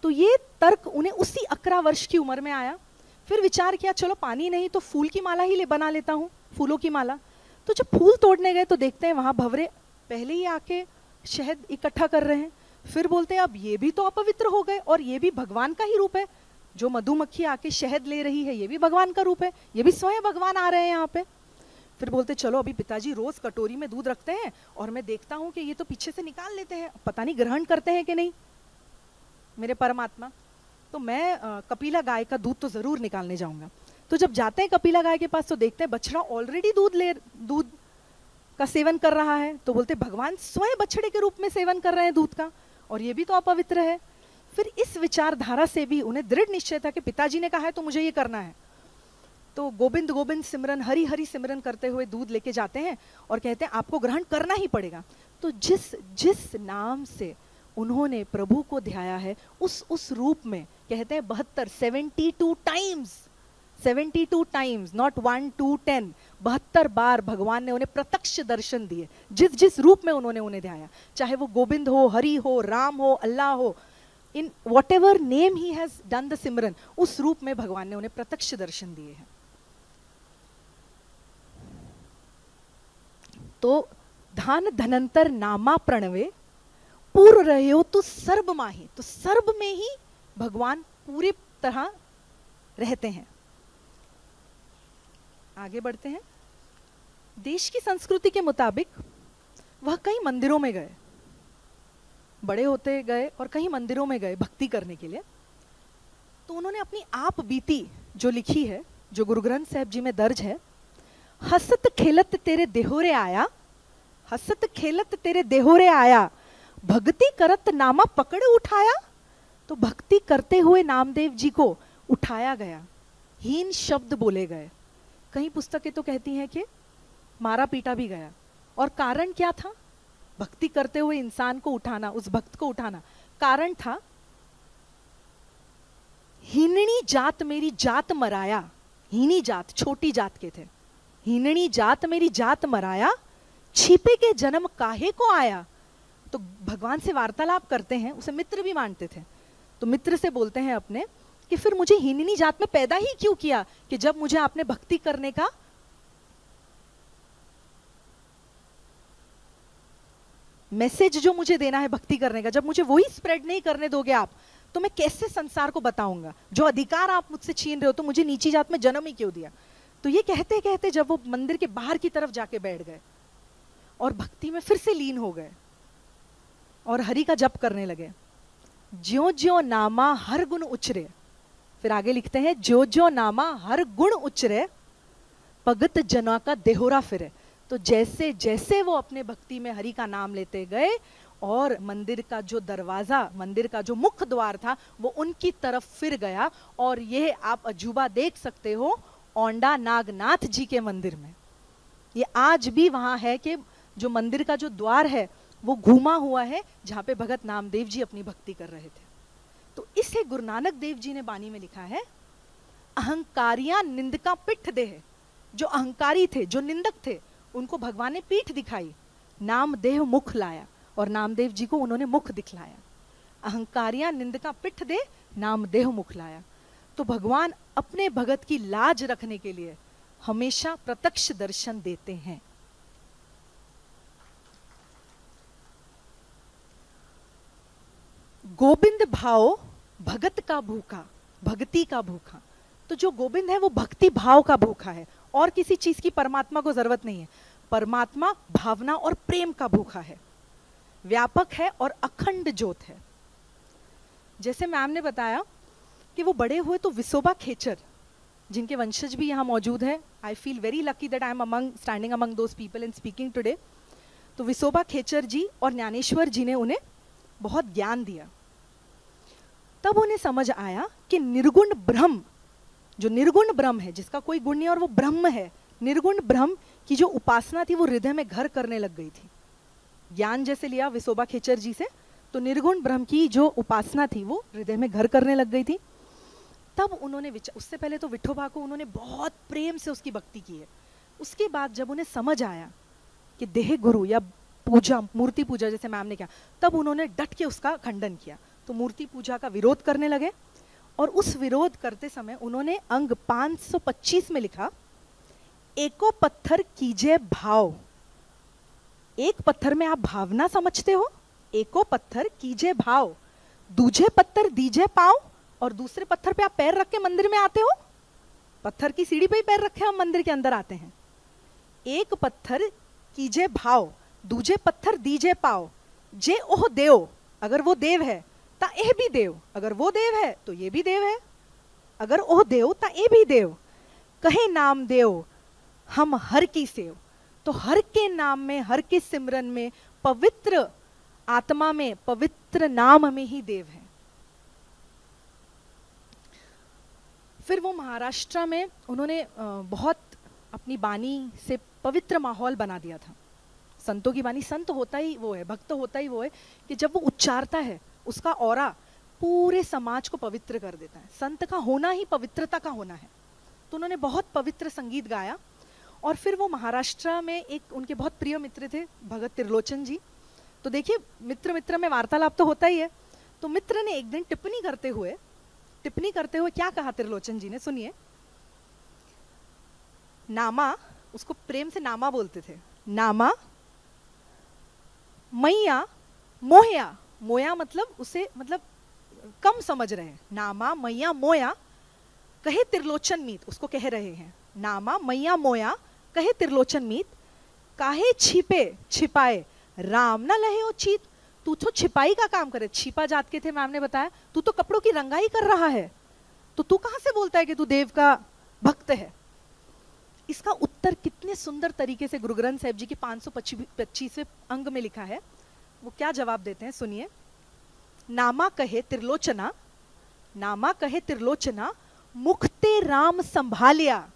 तो ये तर्क उन्हें उसी 11 वर्ष की उम्र में आया। फिर विचार किया चलो पानी नहीं तो फूल की माला ही बना लेता हूँ, फूलों की माला। तो जब फूल तोड़ने गए तो देखते हैं वहां भंवरे पहले ही आके शहद इकट्ठा कर रहे हैं। फिर बोलते हैं अब ये भी तो अपवित्र हो गए और ये भी भगवान का ही रूप है, जो मधुमक्खी आके शहद ले रही है ये भी भगवान का रूप है, ये भी स्वयं भगवान आ रहे हैं यहाँ पे। फिर बोलते चलो अभी पिताजी रोज कटोरी में दूध रखते हैं और मैं देखता हूँ कि ये तो पीछे से निकाल लेते हैं, पता नहीं ग्रहण करते हैं कि नहीं मेरे परमात्मा। तो मैं कपिला गाय का दूध तो जरूर निकालने जाऊंगा। तो जब जाते हैं कपिला गाय के पास तो देखते हैं बछड़ा ऑलरेडी दूध का सेवन कर रहा है, तो बोलते भगवान स्वयं बछड़े के रूप में सेवन कर रहे हैं दूध का, और ये भी तो अपवित्र है। फिर इस विचारधारा से भी उन्हें दृढ़ निश्चय था कि पिताजी ने कहा है तो मुझे ये करना है। तो गोविंद गोविंद सिमरन, हरि हरि सिमरन करते हुए दूध लेके जाते हैं और कहते हैं आपको ग्रहण करना ही पड़ेगा। तो जिस नाम से उन्होंने प्रभु को ध्याया है उस रूप में कहते हैं 72 टाइम्स, नॉट 1 2 10, 72 बार भगवान ने उन्हें प्रत्यक्ष दर्शन दिए। जिस रूप में उन्होंने ध्याया, चाहे वो गोविंद हो, हरि हो, राम हो, अल्लाह हो, in whatever name he has done the simran, उस रूप में भगवान ने उन्हें प्रत्यक्ष दर्शन दिए हैं। तो धान धनंतर नामा प्रणवे पूर्व रहे हो तो सर्ब माही, तो सर्ब में ही भगवान पूरी तरह रहते हैं। आगे बढ़ते हैं। देश की संस्कृति के मुताबिक वह कई मंदिरों में गए, बड़े होते गए और कहीं मंदिरों में गए भक्ति करने के लिए। तो उन्होंने अपनी आप बीती जो लिखी है, जो गुरु ग्रंथ साहिब जी में दर्ज है, हसत खेलत तेरे देहोरे आया, हसत खेलत तेरे देहोरे आया, भक्ति करत नामा पकड़ उठाया। तो भक्ति करते हुए नामदेव जी को उठाया गया, हीन शब्द बोले गए। कई पुस्तकें तो कहती हैं कि मारा पीटा भी गया। और कारण क्या था? भक्ति करते हुए इंसान को उठाना, उस भक्त को उठाना। कारण था हीननी जात मेरी जात मराया, हीनी जात छोटी जात के थे, हीननी जात मेरी जात मराया, छिपे के जन्म काहे को आया। तो भगवान से वार्तालाप करते हैं, उसे मित्र भी मानते थे। तो मित्र से बोलते हैं अपने कि फिर मुझे हीननी जात में पैदा ही क्यों किया, कि जब मुझे आपने भक्ति करने का मैसेज जो मुझे देना है भक्ति करने का, जब मुझे वही स्प्रेड नहीं करने दोगे आप, तो मैं कैसे संसार को बताऊंगा? जो अधिकार आप मुझसे छीन रहे हो, तो मुझे नीची जात में जन्म ही क्यों दिया? तो ये कहते कहते जब वो मंदिर के बाहर की तरफ जाके बैठ गए और भक्ति में फिर से लीन हो गए और हरि का जप करने लगे, ज्यो ज्यो नामा हर गुण उचरे, फिर आगे लिखते हैं ज्यो ज्यो नामा हर गुण उचरे, भगत जना का देहोरा फिरे। तो जैसे जैसे वो अपने भक्ति में हरि का नाम लेते गए और मंदिर का जो दरवाजा, मंदिर का जो मुख्य द्वार था, वो उनकी तरफ फिर गया। और यह आप अजूबा देख सकते हो औंडा नागनाथ जी के मंदिर में, ये आज भी वहां है कि जो मंदिर का जो द्वार है वो घूमा हुआ है, जहां पे भगत नामदेव जी अपनी भक्ति कर रहे थे। तो इसे गुरु नानक देव जी ने बानी में लिखा है, अहंकारियां निंदका पिठ देह। जो अहंकारी थे, जो निंदक थे, उनको भगवान ने पीठ दिखाई, नामदेव मुख लाया, और नामदेव जी को उन्होंने मुख दिखलाया। अहंकारियां निंदका पिठ दे, नामदेव मुख लाया। तो भगवान अपने भगत की लाज रखने के लिए हमेशा प्रत्यक्ष दर्शन देते हैं। गोविंद भाव भगत का भूखा, भक्ति का भूखा। तो जो गोविंद है वो भक्ति भाव का भूखा है, और किसी चीज की परमात्मा को जरूरत नहीं है। परमात्मा भावना और प्रेम का भूखा है, व्यापक है और अखंड ज्योत है। जैसे मैम ने बताया कि वो बड़े हुए तो विसोबा खेचर, जिनके वंशज भी यहाँ मौजूद है। I feel very lucky that I am standing among those people end speaking today. तो विसोबा खेचर जी और ज्ञानेश्वर जी ने उन्हें बहुत ज्ञान दिया। तब उन्हें समझ आया कि निर्गुण ब्रह्म, जो निर्गुण ब्रह्म है, जिसका कोई गुण नहीं और वो ब्रह्म है, निर्गुण ब्रह्म की जो उपासना थी वो हृदय में घर करने लग गई थी। ज्ञान जैसे लिया विसोबा खेचर जी से, तो निर्गुण ब्रह्म की जो उपासना थी वो हृदय में घर करने लग गई थी। तब उन्होंने उससे पहले तो विठोबा को उन्होंने बहुत प्रेम से उसकी भक्ति की है। उसके बाद जब उन्हें समझ आया कि देह गुरु या पूजा, मूर्ति पूजा जैसे मैम ने किया, तब उन्होंने डट के उसका खंडन किया। तो मूर्ति पूजा का विरोध करने लगे, और उस विरोध करते समय उन्होंने अंग 525 में लिखा, एको पत्थर कीजिए भाव। एक पत्थर में आप भावना समझते हो, एको पत्थर कीजिए भाव, दूजे पत्थर दीजिए पाव। और दूसरे पत्थर पे आप पैर रख के मंदिर में आते हो, पत्थर की सीढ़ी पे ही पैर रखे हम मंदिर के अंदर आते हैं। एक पत्थर कीजिए भाव, दूजे पत्थर दीजिए पाव, जे ओह देव, अगर वो देव है ता एह भी देव, अगर वो देव है तो ये भी देव है, अगर ओह देव ता ए भी देव, कहे नाम देव हम हर की सेव। तो हर के नाम में, हर के सिमरन में, पवित्र आत्मा में, पवित्र नाम में ही देव है। फिर वो महाराष्ट्र में उन्होंने बहुत अपनी बानी से पवित्र माहौल बना दिया था। संतों की बानी, संत होता ही वो है, भक्त होता ही वो है कि जब वो उच्चारता है उसका ऑरा पूरे समाज को पवित्र कर देता है। संत का होना ही पवित्रता का होना है। तो उन्होंने बहुत पवित्र संगीत गाया। और फिर वो महाराष्ट्र में एक उनके बहुत प्रिय मित्र थे, भगत त्रिलोचन जी। तो देखिए, मित्र मित्र में वार्तालाप तो होता ही है। तो मित्र ने एक दिन टिप्पणी करते हुए क्या कहा त्रिलोचन जी ने, सुनिए। नामा, उसको प्रेम से नामा बोलते थे, नामा मैया मोया, मोया मतलब उसे मतलब कम समझ रहे हैं, नामा मैया मोया कहे त्रिलोचन मीत, उसको कह रहे हैं नामा मैया मोया कहे त्रिलोचन मीत, काहे छिपे छिपाए राम न लहे ओ चीत। तू तो छिपाई का काम करे, छिपा जात के थे मैम ने बताया, तू तो कपड़ों की रंगाई कर रहा है, तो तू कहां से बोलता है कि तू देव का भक्त है। इसका उत्तर कितने सुंदर तरीके से गुरु ग्रंथ साहिब जी के 525वें अंग में लिखा है। वो क्या जवाब देते हैं, सुनिए। नामा कहे त्रिलोचना, नामा कहे त्रिलोचना, मुख ते राम संभालिया,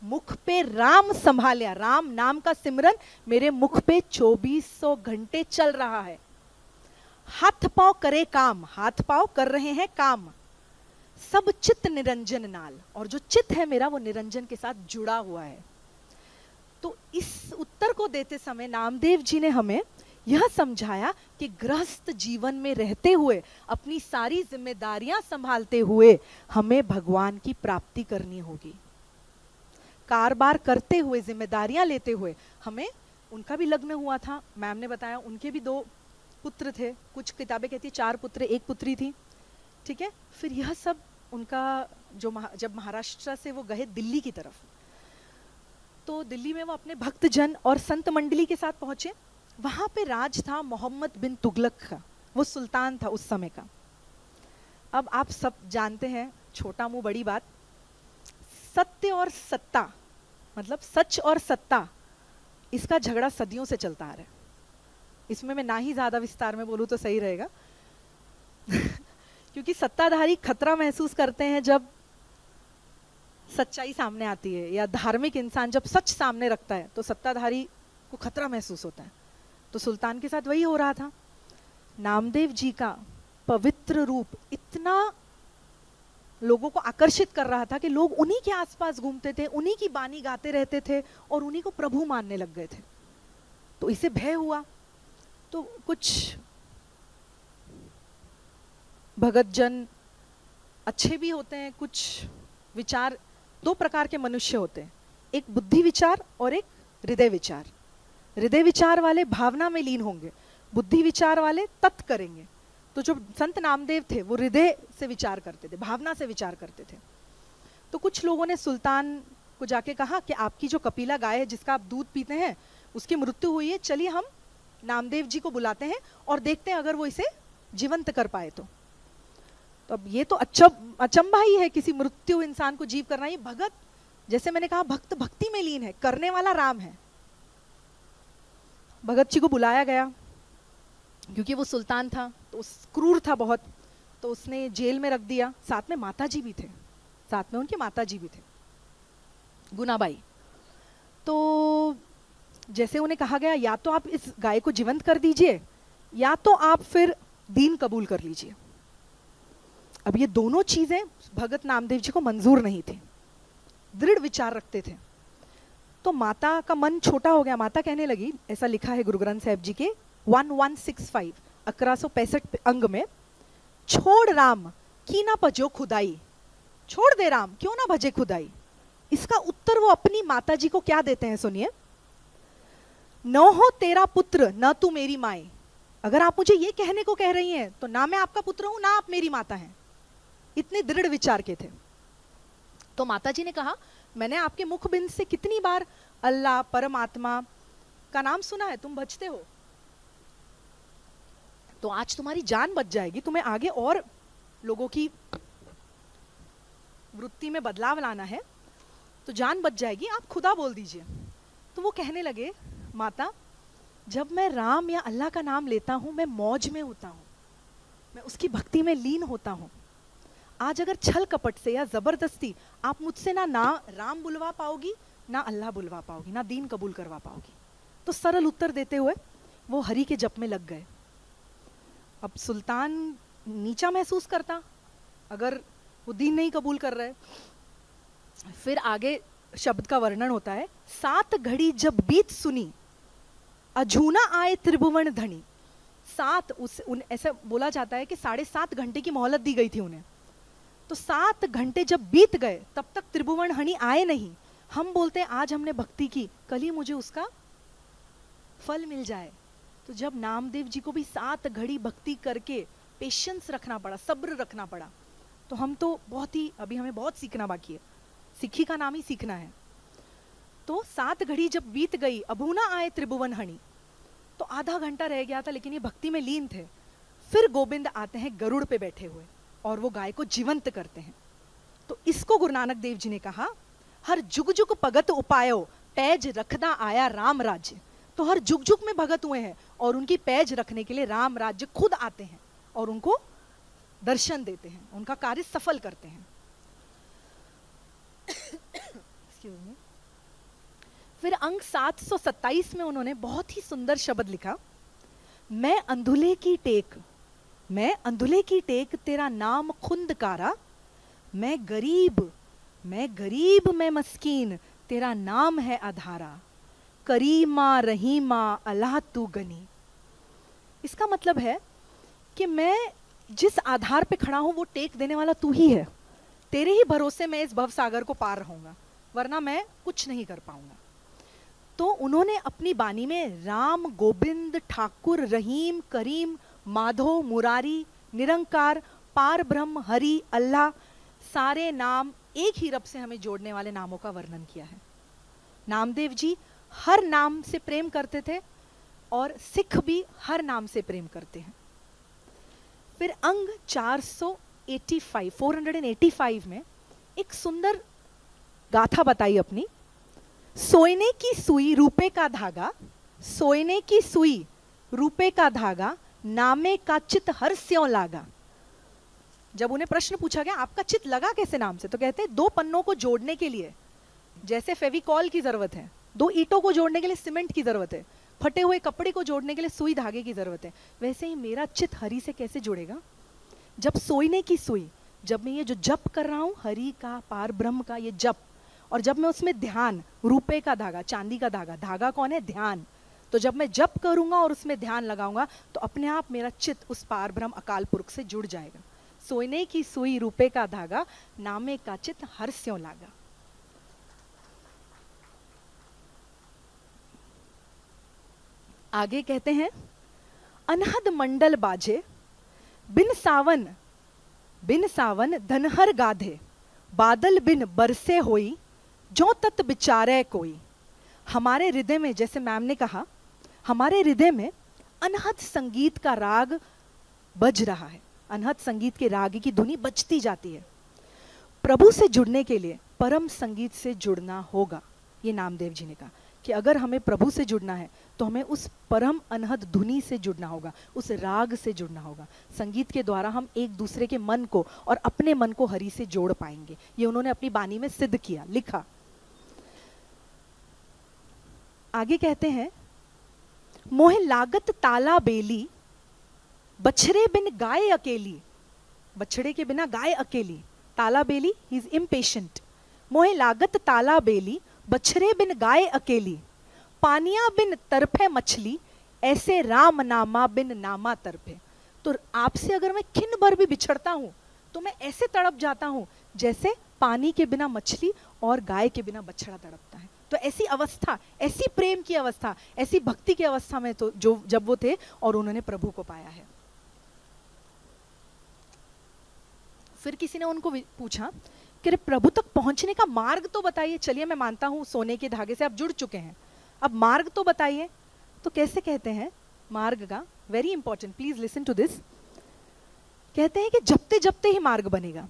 मुख पे राम संभालिया, राम नाम का सिमरन मेरे मुख पे 2400 घंटे चल रहा है। हाथ पांव करे काम, हाथ पांव कर रहे हैं काम, सब चित्त निरंजन नाल, और जो चित्त है मेरा वो निरंजन के साथ जुड़ा हुआ है। तो इस उत्तर को देते समय नामदेव जी ने हमें यह समझाया कि गृहस्थ जीवन में रहते हुए अपनी सारी जिम्मेदारियां संभालते हुए हमें भगवान की प्राप्ति करनी होगी। कारबार करते हुए, जिम्मेदारियां लेते हुए हमें, उनका भी लग्न हुआ था, मैम ने बताया उनके भी 2 पुत्र थे, कुछ किताबें कहती है 4 पुत्र 1 पुत्री थी, ठीक है। फिर यह सब उनका जो जब महाराष्ट्र से वो गए दिल्ली की तरफ, तो दिल्ली में वो अपने भक्तजन और संत मंडली के साथ पहुंचे। वहां पे राज था मोहम्मद बिन तुगलक का, वो सुल्तान था उस समय का। अब आप सब जानते हैं, छोटा मुंह बड़ी बात, सत्य और सत्ता, मतलब सच और सत्ता, इसका झगड़ा सदियों से चलता आ रहा है। इसमें मैं ना ही ज्यादा विस्तार में बोलूं तो सही रहेगा क्योंकि सत्ताधारी खतरा महसूस करते हैं जब सच्चाई सामने आती है, या धार्मिक इंसान जब सच सामने रखता है तो सत्ताधारी को खतरा महसूस होता है। तो सुल्तान के साथ वही हो रहा था। नामदेव जी का पवित्र रूप इतना लोगों को आकर्षित कर रहा था कि लोग उन्हीं के आसपास घूमते थे, उन्हीं की बानी गाते रहते थे और उन्हीं को प्रभु मानने लग गए थे। तो इसे भय हुआ। तो कुछ भगत जन अच्छे भी होते हैं, कुछ विचार, 2 प्रकार के मनुष्य होते हैं, एक बुद्धि विचार और एक हृदय विचार। हृदय विचार वाले भावना में लीन होंगे, बुद्धि विचार वाले तत् करेंगे। तो जो संत नामदेव थे वो हृदय से विचार करते थे, भावना से विचार करते थे। तो कुछ लोगों ने सुल्तान को जाके कहा कि आपकी जो कपिला गाय है जिसका आप दूध पीते हैं उसकी मृत्यु हुई है, चलिए हम नामदेव जी को बुलाते हैं और देखते हैं अगर वो इसे जीवंत कर पाए तो। अब ये तो अचंभा ही है, किसी मृत्यु इंसान को जीव करना। ये भगत, जैसे मैंने कहा, भक्त भक्ति में लीन है, करने वाला राम है। भगत जी को बुलाया गया क्योंकि वो सुल्तान था, तो क्रूर था बहुत, तो उसने जेल में रख दिया। साथ में माता जी भी थे, साथ में उनके माता जी भी थे, गुनाबाई। तो जैसे उन्हें कहा गया या तो आप इस गाय को जीवंत कर दीजिए या तो आप फिर दीन कबूल कर लीजिए। अब ये दोनों चीजें भगत नामदेव जी को मंजूर नहीं थी, दृढ़ विचार रखते थे। तो माता का मन छोटा हो गया। माता कहने लगी, ऐसा लिखा है गुरु ग्रंथ साहिब जी के 1165 1165 अंग में, छोड़ राम की ना भजो खुदाई, छोड़ दे राम क्यों ना भजे खुदाई। इसका उत्तर वो अपनी माता जी को क्या देते हैं, सुनिए। न हो तेरा पुत्र न तू मेरी माए। अगर आप मुझे ये कहने को कह रही हैं तो ना मैं आपका पुत्र हूं ना आप मेरी माता हैं। इतने दृढ़ विचार के थे। तो माता जी ने कहा, मैंने आपके मुखबिंद से कितनी बार अल्लाह परमात्मा का नाम सुना है, तुम भजते हो, तो आज तुम्हारी जान बच जाएगी। तुम्हें आगे और लोगों की वृत्ति में बदलाव लाना है तो जान बच जाएगी, आप खुदा बोल दीजिए। तो वो कहने लगे, माता जब मैं राम या अल्लाह का नाम लेता हूं मैं मौज में होता हूं, मैं उसकी भक्ति में लीन होता हूं। आज अगर छल कपट से या जबरदस्ती आप मुझसे ना राम बुलवा पाओगी ना अल्लाह बुलवा पाओगी, ना दीन कबूल करवा पाओगी। तो सरल उत्तर देते हुए वो हरि के जप में लग गए। अब सुल्तान नीचा महसूस करता अगर वो दीन नहीं कबूल कर रहे। फिर आगे शब्द का वर्णन होता है, 7 घड़ी जब बीत सुनी अझूना आए त्रिभुवन धनी। 7 ऐसा बोला जाता है कि 7.5 घंटे की मोहलत दी गई थी उन्हें। तो 7 घंटे जब बीत गए तब तक त्रिभुवन हनी आए नहीं। हम बोलते हैं आज हमने भक्ति की, कल ही मुझे उसका फल मिल जाए। तो जब नामदेव जी को भी 7 घड़ी भक्ति करके पेशेंस रखना पड़ा, सब्र रखना पड़ा, तो हम तो बहुत ही, अभी हमें बहुत सीखना बाकी है, सिक्खी का नाम ही सीखना है। तो 7 घड़ी जब बीत गई अभूना आए त्रिभुवन हनी, तो आधा घंटा रह गया था लेकिन ये भक्ति में लीन थे। फिर गोविंद आते हैं गरुड़ पे बैठे हुए और वो गाय को जीवंत करते हैं। तो इसको गुरु नानक देव जी ने कहा, हर जुग जुग भगत उपायो पैज रखदा आया राम राज्य। तो हर जुग जुग में भगत हुए हैं और उनकी पैज रखने के लिए राम राज्य खुद आते हैं और उनको दर्शन देते हैं, उनका कार्य सफल करते हैं। फिर अंक 727 में उन्होंने बहुत ही सुंदर शब्द लिखा, मैं अंधुले की टेक, मैं अंधुले की टेक तेरा नाम खुंदकारा, मैं गरीब मैं मस्कीन तेरा नाम है आधारा, करीमा रहीमा अल्लाह तू गनी। इसका मतलब है कि मैं जिस आधार पे खड़ा हूं वो टेक देने वाला तू ही है। तेरे ही भरोसे मैं इस भव सागर को पार रहूंगा, वरना मैं कुछ नहीं कर पाऊंगा। तो उन्होंने अपनी बानी में राम, गोविंद, ठाकुर, रहीम, करीम, माधव, मुरारी, निरंकार, पार ब्रह्म, हरि, अल्लाह, सारे नाम एक ही रब से हमें जोड़ने वाले नामों का वर्णन किया है। नामदेव जी हर नाम से प्रेम करते थे और सिख भी हर नाम से प्रेम करते हैं। फिर अंग 485 में एक सुंदर गाथा बताई अपनी। सोने की सुई रूपे का धागा, सोने की सुई रूपे का धागा, नामे का चित हर स्यों लागा। जब उन्हें प्रश्न पूछा गया आपका चित लगा कैसे नाम से, तो कहते हैं 2 पन्नों को जोड़ने के लिए जैसे फेविकॉल की जरूरत है, 2 ईंटों को जोड़ने के लिए सीमेंट की जरूरत है, फटे हुए कपड़े को जोड़ने के लिए सुई धागे की जरूरत है, वैसे ही मेरा चित हरि से कैसे जुड़ेगा। जब सोने की सुई, जब मैं ये जो जप कर रहा हूं हरि का, पार ब्रह्म का ये जप, और जब मैं उसमें ध्यान, रुपए का धागा, चांदी का धागा, धागा कौन है, ध्यान, तो जब मैं जप करूंगा और उसमें ध्यान लगाऊंगा तो अपने आप मेरा चित उस पार ब्रह्म अकाल पुरख से जुड़ जाएगा। सोने की सुई रुपए का धागा, नामे का चित हर स्यों लागा। आगे कहते हैं अनहद मंडल बाजे, बिन सावन धनहर गाधे, बादल बिन बरसे होई, जो तत बिचारे कोई। हमारे हृदय में, जैसे मैम ने कहा, हमारे हृदय में अनहद संगीत का राग बज रहा है, अनहद संगीत के राग की धुनी बजती जाती है। प्रभु से जुड़ने के लिए परम संगीत से जुड़ना होगा। ये नामदेव जी ने कहा कि अगर हमें प्रभु से जुड़ना है तो हमें उस परम अनहद धुनी से जुड़ना होगा, उस राग से जुड़ना होगा। संगीत के द्वारा हम एक दूसरे के मन को और अपने मन को हरि से जोड़ पाएंगे। ये उन्होंने अपनी बानी में सिद्ध किया, लिखा। आगे कहते हैं मोहे लागत ताला बेली, बछड़े बिन गाय अकेली, बछड़े के बिना गाय अकेली। ताला बेली, ही इज इम्पेशेंट। मोहे लागत ताला बेली, बछड़े बिन गाय अकेली, पानिया बिन तरफे मछली, ऐसे राम नामा बिन नामा तरफे। तो आपसे अगर मैं खिन भर भी बिछड़ता हूं तो मैं ऐसे तड़प जाता हूं जैसे पानी के बिना मछली और गाय के बिना बछड़ा तड़पता है। तो ऐसी अवस्था, ऐसी प्रेम की अवस्था, ऐसी भक्ति की अवस्था में तो जो जब वो थे और उन्होंने प्रभु को पाया है। फिर किसी ने उनको पूछा कि प्रभु तक पहुंचने का मार्ग तो बताइए। चलिए मैं मानता हूं सोने के धागे से आप जुड़ चुके हैं, अब मार्ग तो बताइए। तो कैसे कहते हैं मार्ग का, very important, please listen to this. कहते हैं कि जपते जपते ही मार्ग बनेगा।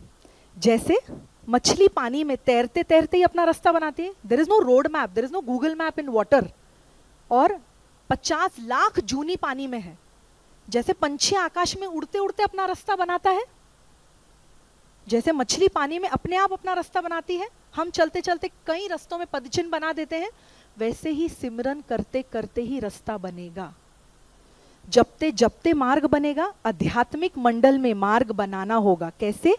जैसे मछली पानी में तैरते तैरते ही अपना रास्ता बनाती है। There is no road map, there is no Google map in water, और 50 लाख जूनी पानी में है। जैसे पंछी आकाश में उड़ते उड़ते अपना रास्ता बनाता है, जैसे मछली पानी में अपने आप अपना रास्ता बनाती है, हम चलते चलते कई रास्तों में पदचिन्ह बना देते हैं, वैसे ही सिमरन करते करते ही रास्ता बनेगा। जपते जपते मार्ग बनेगा। आध्यात्मिक मंडल में मार्ग बनाना होगा। कैसे?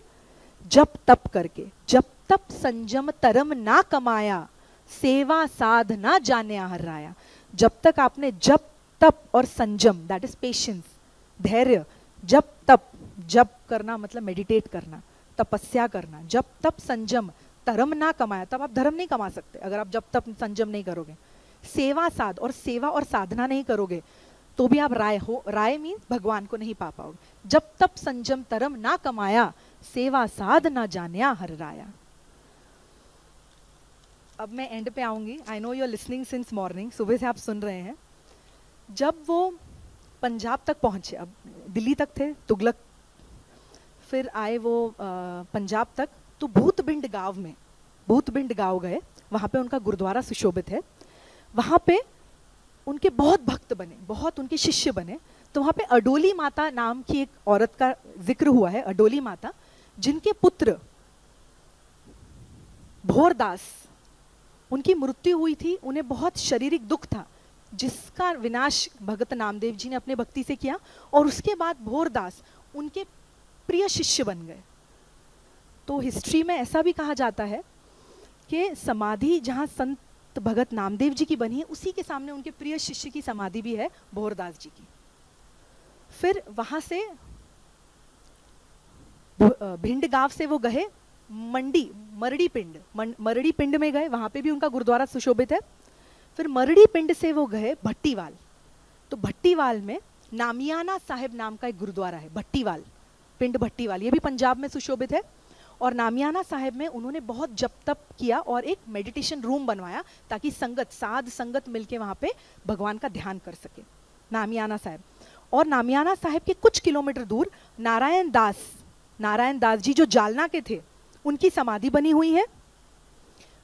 जप तप करके। जप तप संयम तरम ना कमाया, सेवा साध ना जाने हर्राया। जब तक आपने जप तप और संयम, दैट इज पेशेंस, धैर्य, जप तप, जप करना मतलब मेडिटेट करना, तपस्या करना, जप तप संयम धर्म ना कमाया, तब आप धर्म नहीं कमा सकते अगर आप जप तप संयम नहीं करोगे। सेवा साध, और सेवा और साधना नहीं करोगे तो भी आप राय हो, राय मीन्स भगवान को नहीं पा पाओगे। जब तप संयम तरम ना कमाया, सेवा साध ना जानिया हर राया। अब मैं एंड पे आऊंगी। I know you are listening since morning, सुबह से आप सुन रहे हैं। जब वो पंजाब तक पहुंचे, अब दिल्ली तक थे, तुगलक, फिर आए वो पंजाब तक, तो भूतबिंड गांव में, भूतबिंड गांव गए, वहाँ पे उनका गुरुद्वारा सुशोभित है। वहाँ पे उनके बहुत भक्त बने, बहुत उनके शिष्य बने। तो वहाँ पे अडोली माता नाम की एक औरत का जिक्र हुआ है, अडोली माता, जिनके पुत्र भोरदास, उनकी मृत्यु हुई थी। उन्हें बहुत शारीरिक दुख था, जिसका विनाश भगत नामदेव जी ने अपने भक्ति से किया, और उसके बाद भोरदास उनके प्रिय शिष्य बन गए। तो हिस्ट्री में ऐसा भी कहा जाता है कि समाधि जहाँ संत भगत नामदेव जी की बनी है, उसी के सामने उनके प्रिय शिष्य की समाधि भी है, भोरदास जी की। फिर वहाँ से भिंड गांव से वो गए मरड़ी पिंड में गए, वहाँ पे भी उनका गुरुद्वारा सुशोभित है। फिर मरड़ी पिंड से वो गए भट्टीवाल, तो भट्टीवाल में नामियाना साहिब नाम का एक गुरुद्वारा है, भट्टीवाल पिंड भट्टीवाल, ये भी पंजाब में सुशोभित है। और नामियाना साहिब में उन्होंने बहुत जप तप किया और एक मेडिटेशन रूम बनवाया ताकि साध संगत मिलके वहाँ पे भगवान का ध्यान कर सके, नामियाना साहिब। और नामियाना साहिब के कुछ किलोमीटर दूर नारायण दास जी जो जालना के थे, उनकी समाधि बनी हुई है।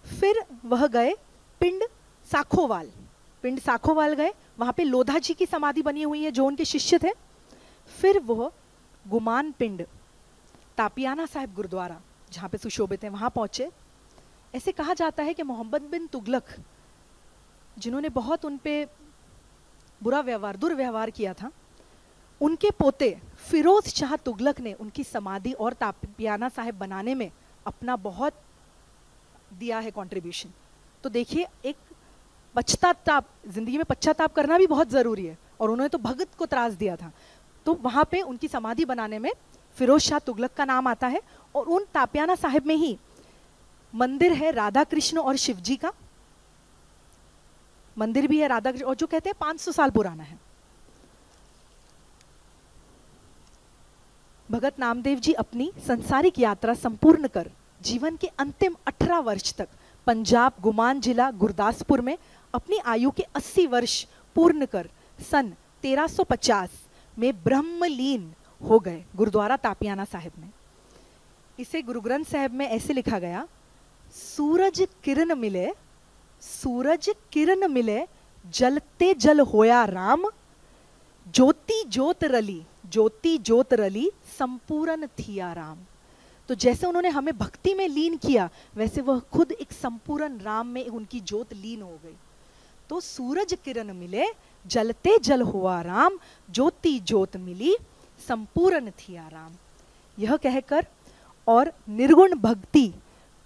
फिर वह गए पिंड साखोवाल गए, वहाँ पे लोधा जी की समाधि बनी हुई है जो उनके शिष्य थे। फिर वह गुमान पिंड तापियाना साहिब गुरुद्वारा जहाँ पे सुशोभित है, वहाँ पहुँचे। ऐसे कहा जाता है कि मोहम्मद बिन तुगलक जिन्होंने बहुत उन पे दुर्व्यवहार किया था, उनके पोते फिरोज शाह तुगलक ने उनकी समाधि और तापियाना साहिब बनाने में अपना बहुत दिया है कंट्रीब्यूशन। तो देखिए, एक जिंदगी में पश्चाताप करना भी बहुत जरूरी है, और उन्होंने तो भगत को त्रास दिया था, तो वहां पे उनकी समाधि बनाने में फिरोज शाह तुगलक का नाम आता है। और उन तापियाना साहिब में ही मंदिर है राधा कृष्ण और शिव जी का मंदिर भी है, राधा कृष्ण, और जो कहते हैं 500 साल पुराना है। भगत नामदेव जी अपनी संसारिक यात्रा संपूर्ण कर जीवन के अंतिम 18 वर्ष तक पंजाब गुमान जिला गुरदासपुर में अपनी आयु के 80 वर्ष पूर्ण कर सन 1350 में ब्रह्मलीन हो गए गुरुद्वारा तापियाना साहिब में। इसे गुरु ग्रंथ साहिब में ऐसे लिखा गया, सूरज किरण मिले जलते जल होया राम, ज्योति ज्योत रली संपूर्ण थिया राम। तो जैसे उन्होंने हमें भक्ति में लीन किया, वैसे वह खुद एक संपूर्ण राम में उनकी ज्योत लीन हो गई। तो सूरज किरण मिले जलते जल हुआ राम, ज्योति ज्योत मिली संपूर्ण थिया राम। यह कहकर और निर्गुण भक्ति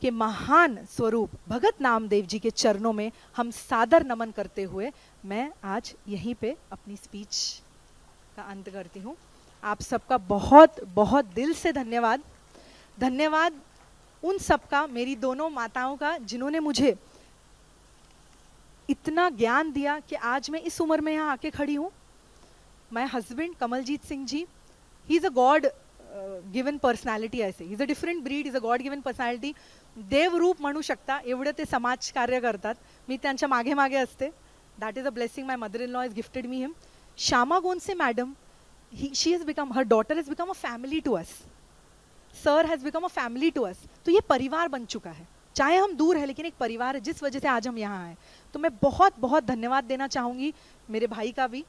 के महान स्वरूप भगत नामदेव जी के चरणों में हम सादर नमन करते हुए मैं आज यहीं पे अपनी स्पीच का अंत करती हूँ। आप सबका बहुत बहुत दिल से धन्यवाद उन सबका, मेरी दोनों माताओं का, जिन्होंने मुझे इतना ज्ञान दिया कि आज मैं इस उम्र में यहाँ आके खड़ी हूँ। My husband Kamaljeet Singh ji, he is a god given personality, ऐसे he is a different breed, is a god given personality. देवरूप म्हणू शकता एवढे ते समाज कार्य करतात, मी त्यांच्या मागे मागे असते। That is a blessing my mother in law is gifted me him. Shyama Gonse madam, she has become, her daughter has become a family to us, sir has become a family to us. तो ये परिवार बन चुका है, चाहे हम दूर है लेकिन एक परिवार है, जिस वजह से आज हम यहाँ आए। तो मैं बहुत बहुत धन्यवाद देना चाहूँगी मेरे भाई का भी,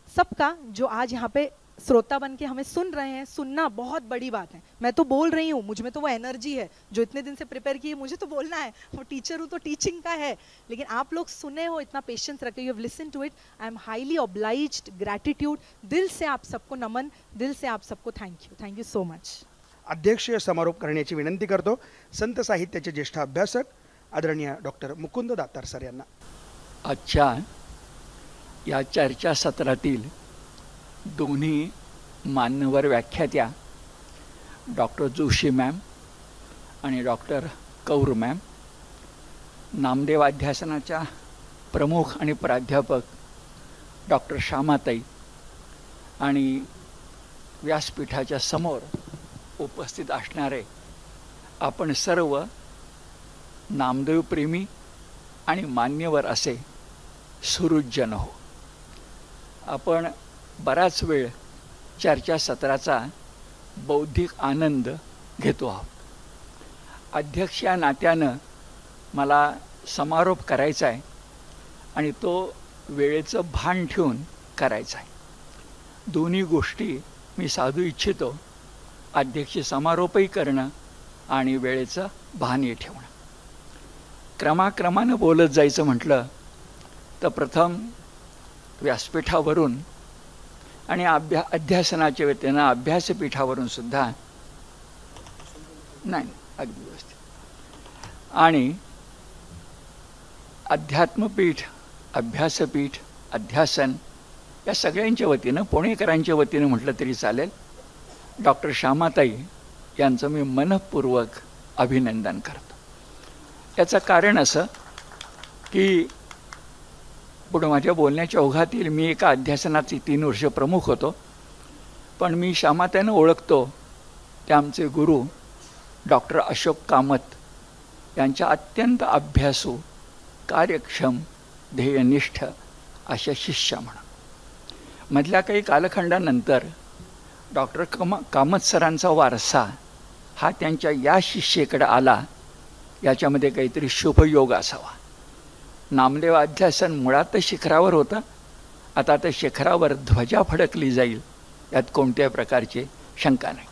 सबका, जो आज यहाँ पे श्रोता बन के हमें सुन रहे हैं। सुनना बहुत बड़ी बात है, मैं तो बोल रही हूँ, मुझ में तो वो एनर्जी है जो इतने दिन से प्रिपेयर की है, मुझे तो बोलना है, वो टीचर हूँ तो टीचिंग का है, लेकिन आप लोग सुने हो, इतना पेशेंस रखे, you have listen to it, I am highly obliged, gratitude, दिल से आप सबको नमन, दिल से आप सबको थैंक यू सो मच। अध्यक्षीय समारोप करण्याची विनंती करतो संत साहित्याचे ज्येष्ठ अभ्यासक आदरणीय डॉक्टर मुकुंद दातार सर यांना। आजच्या या चर्चासत्रातील दोन्ही मान्यवर व्याख्यात्या डॉक्टर जोशी मॅम आणि डॉक्टर कौर मॅम, नामदेव अध्यासनाच्या प्रमुख आणि प्राध्यापक डॉक्टर श्यामाताई आणि व्यासपीठाच्या समोर उपस्थित असणारे आपण सर्व नामदेव प्रेमी आणि मान्यवर असे सुहृदजन हो। आपण बराच वेळ चर्चासत्राचा बौद्धिक आनंद घेतो आहोत। अध्यक्ष या नात्यानं मला समारोप करायचा आहे आणि तो वेळेचं भान ठेवून करायचा आहे। दोन्ही गोष्टी मी साधू इच्छितो, अध्यक्ष समारोपही करणं आणि वेळेचं भानही ठेवणं। क्रमाक्रमानं बोलत जायचं म्हटलं तर प्रथम व्यासपीठावरून आणि अध्यासनाच्या व्यतिरिक्त अभ्यासपीठावरून सुद्धा नाही, अगदी व्यवस्थित, आणि अध्यात्मपीठ, अभ्यासपीठ, अध्यासन या सगळ्यांच्या वतीनं, पुणेकरांच्या वतीनं म्हटलं तरी चालेल, डॉक्टर श्यामाताई यांचं मी मनःपूर्वक अभिनंदन करतो. याचं कारण असं की पुढं माझ्या बोलण्याच्या ओघातील मी एका अध्यासनाचे 3 वर्ष प्रमुख होतो, पण मी श्यामाताईंना ओळखतो ते आमचे गुरु डॉक्टर अशोक कामत यांच्या अत्यंत अभ्यासू, कार्यक्षम, ध्येयनिष्ठ अशा शिष्या म्हणून. मधल्या काही कालखंडानंतर डॉक्टर कामत सरांचा वारसा हा त्यांच्या या शिष्येकडे आला, याच्यामध्ये काहीतरी शुभयोग असावा. नामदेव अध्यासन मुळातच शिखरावर होतं, आता त्या शिखरावर ध्वजा फडकली जाईल यात कोणत्याही प्रकारची शंका नाही.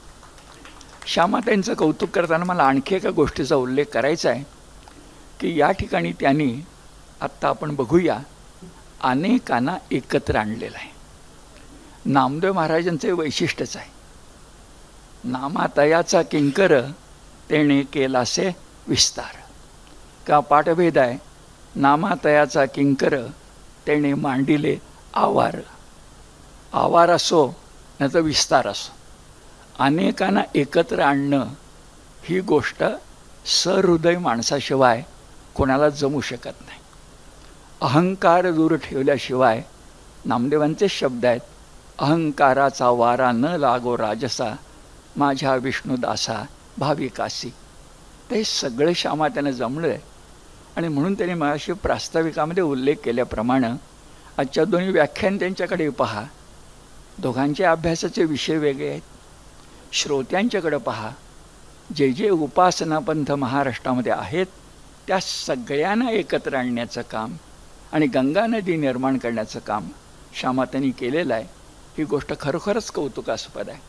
श्यामाताईंचं कौतुक करताना मला आणखी एका गोष्टीचा उल्लेख करायचा आहे की या ठिकाणी त्यांनी, आत्ता आपण बघूया, अनेकांना एकत्र आणलेलं आहे. नामदेव महाराजांचे वैशिष्ट्यच आहे, नामातयाचा किंकर तेणे केलासे विस्तार. का पाठभेद आहे, नामातयाचा किंकर तेणे मांडिले आवार. आवार असो न तर विस्तार असो, अनेकांना एकत्र आणणं ही गोष्ट सहृदय माणसाशिवाय कोणाला जमू शकत नाही. अहंकार दूर ठेवल्याशिवाय, नामदेवांचे शब्द आहेत, अहंकाराचा वारा न लागो राजसा, माझ्या विष्णुदासा भाविकासी. ते सगळे श्यामाताईंना जमलं आहे. आणि म्हणून त्यांनी माझ्याशी प्रास्ताविकामध्ये उल्लेख केल्याप्रमाणे आजच्या दोन्ही व्याख्यान त्यांच्याकडे पहा, दोघांचे अभ्यासाचे विषय वेगळे आहेत. श्रोत्यांच्याकडे पहा, जे जे उपासनापंथ महाराष्ट्रामध्ये आहेत त्या सगळ्यांना एकत्र आणण्याचं काम आणि गंगा नदी निर्माण करण्याचं काम श्यामाताईंनी केलेलं आहे. ही गोष्ट खरोखरच कौतुकास्पद आहे.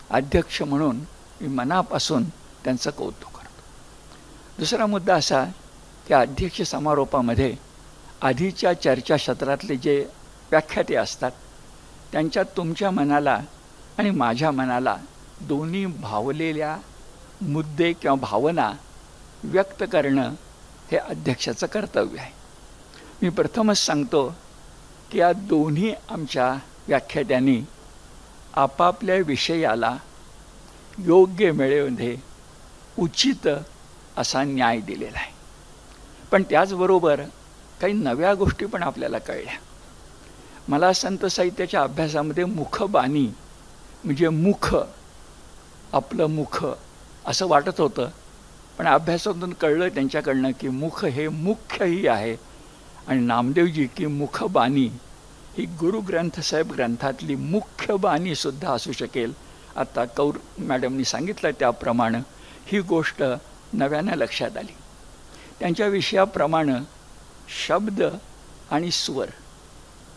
अध्यक्ष म्हणून मी मनापासून त्यांचं कौतुक करतो. दुसरा मुद्दा असा की अध्यक्ष समारोपामध्ये आधीच्या चर्चासत्रातले जे व्याख्याते असतात त्यांच्यात तुमच्या मनाला आणि माझ्या मनाला दोन्ही भावलेल्या मुद्दे किंवा भावना व्यक्त करणं हे अध्यक्षाचं कर्तव्य आहे. मी प्रथमच सांगतो की या दोन्ही आमच्या व्याख्यात्यांनी आपापल्या विषयाला योग्य वेळेमध्ये उचित असा न्याय दिलेला आहे. पण त्याचबरोबर काही नव्या गोष्टी पण आपल्याला कळल्या. मला संत साहित्याच्या अभ्यासामध्ये मुखबाणी म्हणजे मुख, आपलं मुख असं वाटत होतं, पण अभ्यासातून कळलं त्यांच्याकडनं की मुख हे मुख्यही आहे. आणि नामदेवजी की मुखबाणी ही गुरुग्रंथसाहेब ग्रंथातली मुख्य बाणीसुद्धा असू शकेल. आता कौर मॅडमनी सांगितलं त्याप्रमाणे ही गोष्ट नव्यानं लक्षात आली. त्यांच्या विषयाप्रमाणे शब्द आणि स्वर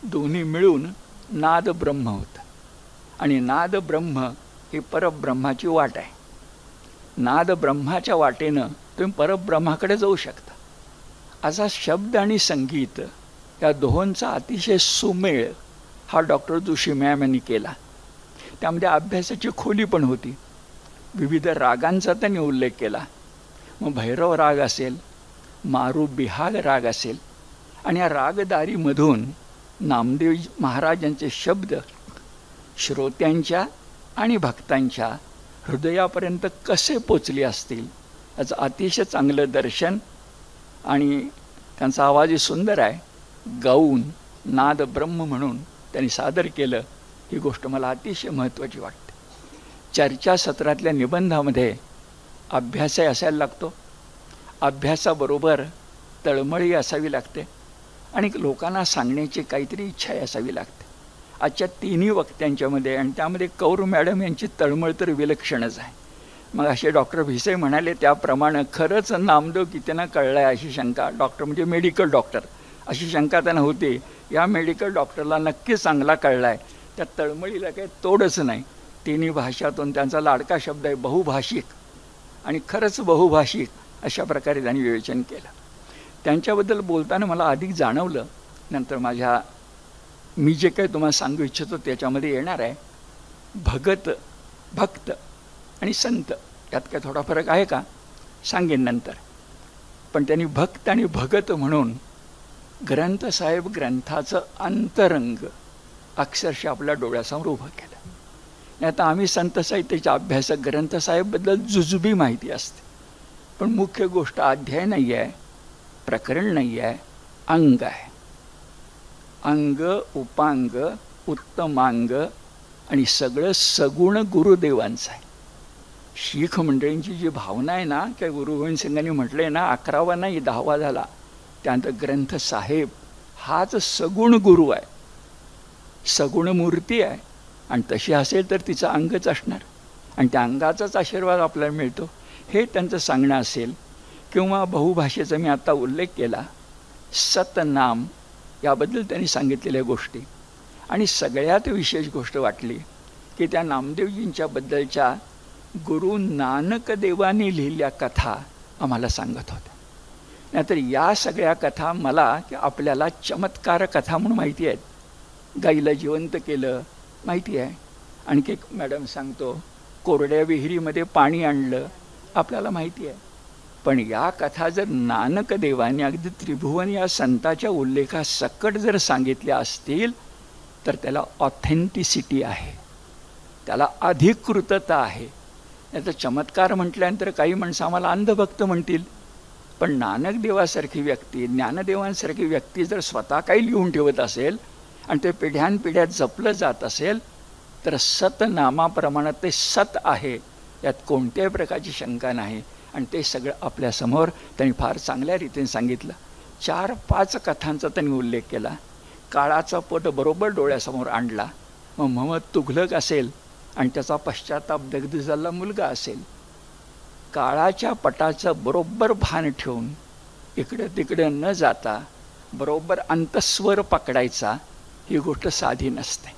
दोन्ही मिळून नाद ब्रह्म होतं. आणि नाद ब्रह्म ही परब्रह्माची वाट आहे. नाद ब्रह्माच्या वाटेनं तुम्ही परब्रह्माकडे जाऊ शकता. असा शब्द आणि संगीत या दोहोंचा अतिशय सुमेळ हा डॉक्टर जोशी मॅम यांनी केला. त्यामध्ये अभ्यासाची खोली पण होती. विविध रागांचा त्यांनी उल्लेख केला. मग भैरव राग असेल, मारू बिहाग राग असेल, आणि या रागदारीमधून नामदेव महाराजांचे शब्द श्रोत्यांच्या आणि भक्तांच्या हृदयापर्यंत कसे पोचले असतील याचं अतिशय चांगलं दर्शन. आणि त्यांचा आवाजही सुंदर आहे. गाऊन नाद ब्रह्म म्हणून त्यांनी सादर केलं. ही गोष्ट मला अतिशय महत्त्वाची वाटते. चर्चासत्रातल्या निबंधामध्ये अभ्यासही असायला लागतो. अभ्यासाबरोबर तळमळी असावी लागते आणि लोकांना सांगण्याची काहीतरी इच्छाही असावी लागते. आजच्या तिन्ही वक्त्यांच्यामध्ये आणि त्यामध्ये कौर मॅडम यांची तळमळ तर विलक्षणच आहे. मग असे डॉक्टर भिसे म्हणाले त्याप्रमाणे खरंच नामदेव की त्यांना कळलं आहे अशी शंका, डॉक्टर म्हणजे मेडिकल डॉक्टर, अशी शंका त्यांना होती. या मेडिकल डॉक्टरला नक्की चांगला कळला आहे. त्या तळमळीला काही तोडच नाही. तिन्ही भाषातून त्यांचा लाडका शब्द आहे बहुभाषिक, आणि खरंच बहुभाषिक अशा प्रकारे त्यांनी विवेचन केलं. त्यांच्याबद्दल बोलताना मला अधिक जाणवलं. नंतर मी जे काही तुम्हाला सांगू इच्छितो त्याच्यामध्ये येणार आहे. भक्त आणि संत यात काय थोडा फरक आहे का सांगेन नंतर. पण त्यांनी भक्त आणि भगत म्हणून ग्रंथसाहेब ग्रंथाचं अंतरंग अक्षरशः आपल्या डोळ्यासमोर उभं केलं. आता आम्ही संत साहित्याच्या अभ्यासक ग्रंथसाहेबबद्दल जुजुबी माहिती असते, पण मुख्य गोष्ट अध्याय नाही आहे, प्रकरण नाही आहे, अंग आहे. अंग, उपांग, उत्तमांग आणि सगळं सगुण गुरुदेवांचं आहे. शीख मंडळींची जी भावना आहे ना, की गुरु गोविंद सिंगांनी म्हटलंय ना, 11वा नाही 10वा झाला, त्यानंतर ग्रंथ साहेब हाच सगुण गुरु आहे, सगुण मूर्ती आहे. आणि तशी असेल तर तिचं अंगच असणार आणि त्या अंगाचाच आशीर्वाद आपल्याला मिळतो, हे त्यांचं सांगणं असेल. किंवा बहुभाषेचा मी आता उल्लेख केला, सतनाम याबद्दल त्यांनी सांगितलेल्या गोष्टी. आणि सगळ्यात विशेष गोष्ट वाटली की त्या नामदेवजींच्याबद्दलच्या गुरु नानक देवांनी लिहिलेल्या कथा आम्हाला सांगत होत्या. नाहीतर या सगळ्या कथा मला की आपल्याला चमत्कार कथा म्हणून माहिती आहेत. गाईला जिवंत केलं माहिती आहे, आणखी एक मॅडम सांगतो कोरड्या विहिरीमध्ये पाणी आणलं आपल्याला माहिती आहे. पण या कथा जर नानक देवाने अगदी त्रिभुवन या संताच्या उल्लेखासकट जर सांगितल्या असतील तर त्याला ऑथेंटिसिटी आहे, त्याला अधिकृतता आहे. याचा चमत्कार म्हटल्यानंतर काही माणसं आम्हाला अंधभक्त म्हणतील, पण नानक देवासारखी व्यक्ती, ज्ञानदेवांसारखी व्यक्ती जर स्वतः काही लिहून ठेवत असेल आणि ते पिढ्यानपिढ्यात जपलं जात असेल तर सतनामाप्रमाणे ते सत आहे, यात कोणत्याही प्रकारची शंका नाही. आणि ते सगळं आपल्यासमोर त्यांनी फार चांगल्या रीतीने सांगितलं. 4-5 कथांचा त्यांनी उल्लेख केला. काळाचा पट बरोबर डोळ्यासमोर आणला. मग मोहम्मद तुघलक असेल आणि त्याचा पश्चाताप दगदुजाला मुलगा असेल, काळाच्या पटाचं बरोबर भान ठेवून इकडं तिकडं न जाता बरोबर अंतस्वर पकडायचा, ही गोष्ट साधी नसते.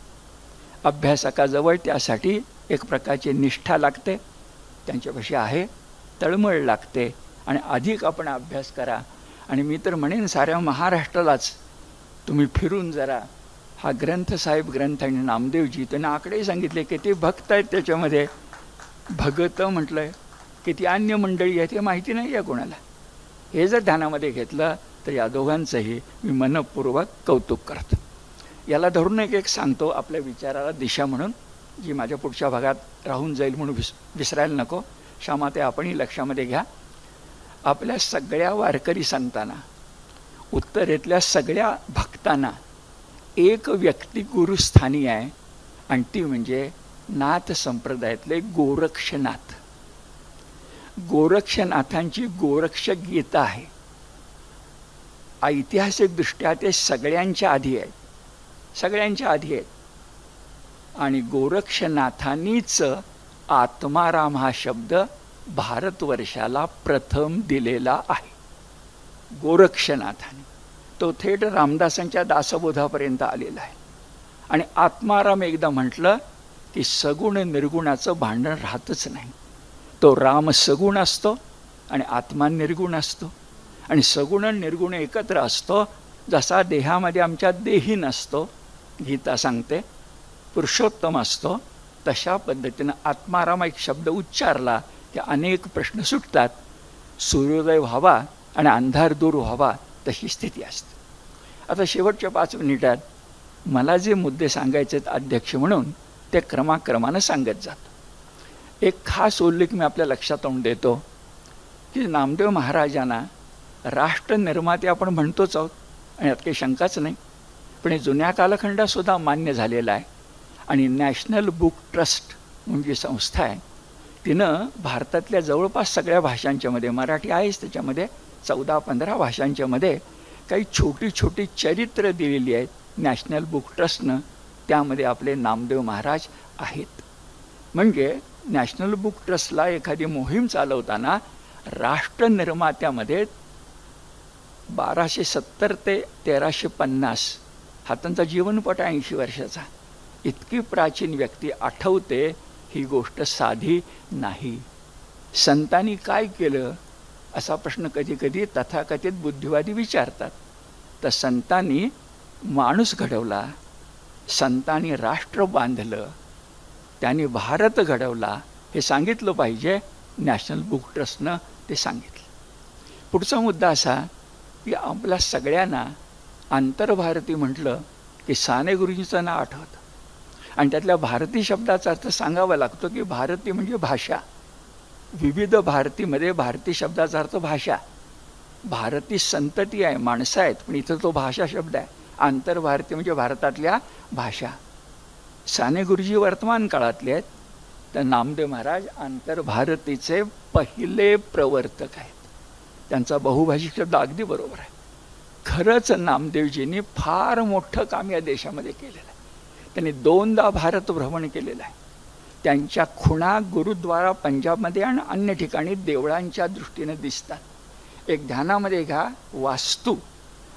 अभ्यासकाजवळ त्यासाठी एक प्रकारची निष्ठा लागते, त्यांच्यापाशी आहे, तळमळ लागते. आणि अधिक आपण अभ्यास करा. आणि मी तर म्हणेन साऱ्या महाराष्ट्रालाच तुम्ही फिरून जरा हा ग्रंथ साहेब ग्रंथ आणि नामदेवजी त्यांना आकडे सांगितले, किती भक्त आहेत त्याच्यामध्ये, भगत म्हटलं आहे, किती अन्य मंडळी आहेत हे माहिती नाही आहे कोणाला. हे जर ध्यानामध्ये घेतलं तर या दोघांचंही मी मनपूर्वक कौतुक करतो. याला धरून एक सांगतो आपल्या विचाराला दिशा म्हणून, जी माझ्या पुढच्या भागात राहून जाईल म्हणून विसरायला नको. क्षमा ते आपणही लक्षामध्ये घ्या. आपल्या सगळ्या वारकरी संतांना, उत्तरेतल्या सगळ्या भक्तांना एक व्यक्ती गुरुस्थानी आहे आणि ती म्हणजे नाथ संप्रदायातले गोरक्षनाथ. गोरक्षनाथांची गोरक्ष गीता आहे. ऐतिहासिकदृष्ट्या ते सगळ्यांच्या आधी आहेत, सगळ्यांच्या आधी आहेत. आणि गोरक्षनाथांनीच आत्माराम हा शब्द भारतवर्षाला प्रथम दिलेला आहे. गोरक्षनाथाने तो थेट रामदासांच्या दासबोधापर्यंत आलेला आहे. आणि आत्माराम एकदा म्हटलं की सगुण निर्गुणाचं भांडण राहतच नाही. तो राम सगुण असतो आणि आत्मा निर्गुण असतो. आणि सगुण निर्गुण एकत्र असतो. जसा देहामध्ये आमच्या देही नसतो, गीता सांगते, पुरुषोत्तम असतो, तशा पद्धतीनं आत्माराम एक शब्द उच्चारला की अनेक प्रश्न सुटतात. सूर्योदय व्हावा आणि अंधार दूर व्हावा तशी स्थिती असते. आता शेवटच्या 5 मिनिटात मला जे मुद्दे सांगायचे आहेत अध्यक्ष म्हणून ते क्रमाक्रमानं सांगत जातो. एक खास उल्लेख मी आपल्या लक्षात आणून देतो की नामदेव महाराजांना राष्ट्रनिर्माते आपण म्हणतोच आहोत आणि यात काही शंकाच नाही, पण हे जुन्या कालखंडातसुद्धा मान्य झालेलं आहे. आणि नॅशनल बुक ट्रस्ट म्हणजे संस्था आहे, तिनं भारतातल्या जवळपास सगळ्या भाषांच्यामध्ये, मराठी आहेच त्याच्यामध्ये, 14-15 भाषांच्यामध्ये काही छोटी छोटी चरित्र दिलेली आहेत नॅशनल बुक ट्रस्टनं. त्यामध्ये आपले नामदेव महाराज आहेत. म्हणजे नॅशनल बुक ट्रस्टला एखादी मोहीम चालवताना राष्ट्रनिर्मात्यामध्ये 1270 ते 1350 हा त्यांचा जीवनपट 80 वर्षाचा. इतकी प्राचीन व्यक्ती आठवते, ही गोष्ट साधी नाही. संतांनी काय केलं असा प्रश्न कधी कधी तथाकथित बुद्धिवादी विचारतात. तर संतांनी माणूस घडवला, संतांनी राष्ट्र बांधलं, त्यांनी भारत घडवला, हे सांगितलं पाहिजे. नॅशनल बुक ट्रस्टनं ते सांगितलं. पुढचा मुद्दा असा की आपल्या सगळ्यांना आंतरभारती म्हटलं की की साने गुरुजींचं नाव आठवतं. आणि त्यातल्या भारती शब्दाचा अर्थ सांगावा लागतो की भारती म्हणजे भाषा. विविध भारतीमध्ये भारती शब्दाचा अर्थ भाषा. भारती संतती आहे, माणसं आहेत, पण इथं तो भाषा शब्द आहे. आंतरभारती म्हणजे भारतातल्या भाषा. साने गुरुजी वर्तमान काळातले आहेत, तर नामदेव महाराज आंतरभारतीचे पहिले प्रवर्तक आहेत. त्यांचा बहुभाषिक शब्द अगदी बरोबर आहे. खरंच नामदेवजींनी फार मोठं काम या देशामध्ये केलेलं आहे. त्यांनी 2दा भारत भ्रमण केलेलं आहे. त्यांच्या खुणा गुरुद्वारा पंजाबमध्ये आणि अन्य ठिकाणी देवळांच्या दृष्टीने दिसतात. एक ध्यानामध्ये घ्या, वास्तू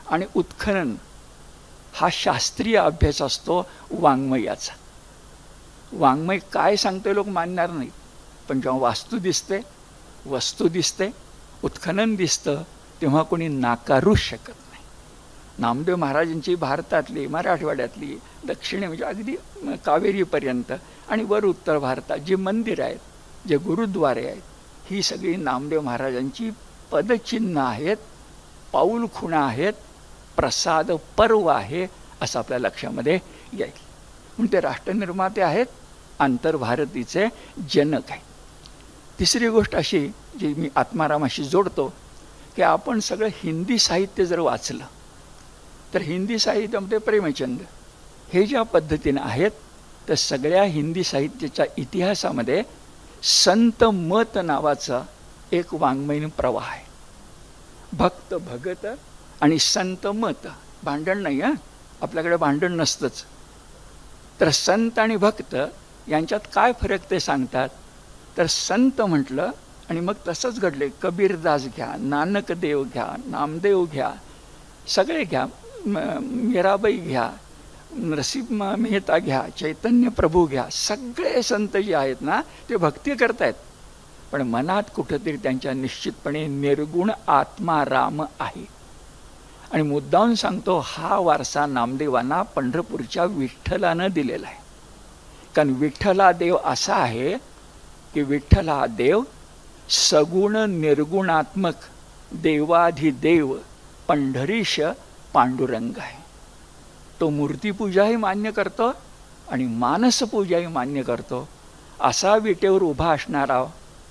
आणि उत्खनन हा शास्त्रीय अभ्यास असतो वाङ्मयाचा. वाङ्मय काय सांगतोय लोक मानणार नाहीत, पण जेव्हा वास्तू दिसते, वस्तू दिसते, उत्खनन दिसतं, तेव्हा कोणी नाकारूच शकत नाही. नामदेव महाराजांची भारतातली, मराठवाड्यातली, दक्षिणे म्हणजे अगदी कावेरीपर्यंत आणि वर उत्तर भारतात जी मंदिरं आहेत, जे गुरुद्वारे आहेत, ही सगळी नामदेव महाराजांची पदचिन्ह आहेत, पाऊल खुणा आहेत, प्रसाद पर्व आहे, असं आपल्या लक्षामध्ये येईल. म्हणून ते राष्ट्रनिर्माते आहेत, आंतरभारतीचे जनक आहेत. तिसरी गोष्ट अशी जी मी आत्मारामाशी जोडतो की आपण सगळं हिंदी साहित्य जर वाचलं तर हिंदी साहित्यामध्ये प्रेमचंद हे ज्या पद्धतीने आहेत, तर सगळ्या हिंदी साहित्याच्या इतिहासामध्ये संत मत नावाचा एक वाङ्मयीन प्रवाह आहे. भक्त भगत आणि संत मत, भांडण नाही हां, आपल्याकडे भांडण नसतंच. तर संत आणि भक्त यांच्यात काय फरक ते सांगतात. तर संत म्हटलं आणि मग तसंच घडले, कबीरदास घ्या, नानक देव घ्या, नामदेव घ्या, सगळे घ्या, मीराबाई घ्या, नरसिंह मेहता घ्या, चैतन्य प्रभू घ्या, सगळे संत जे आहेत ना ते भक्ती करतायत, पण मनात कुठंतरी त्यांच्या निश्चितपणे निर्गुण आत्मा राम आहे. आणि मुद्दाम सांगतो, हा वारसा नामदेवांना पंढरपूरच्या विठ्ठलानं दिलेला आहे. कारण विठ्ठल हा देव असा आहे की विठ्ठल हा देव सगुण निर्गुणात्मक देवाधिदेव पंढरीश पांडुरंग आहे. तो मूर्तीपूजाही मान्य करतो आणि मानसपूजाही मान्य करतो. असा विटेवर उभा असणारा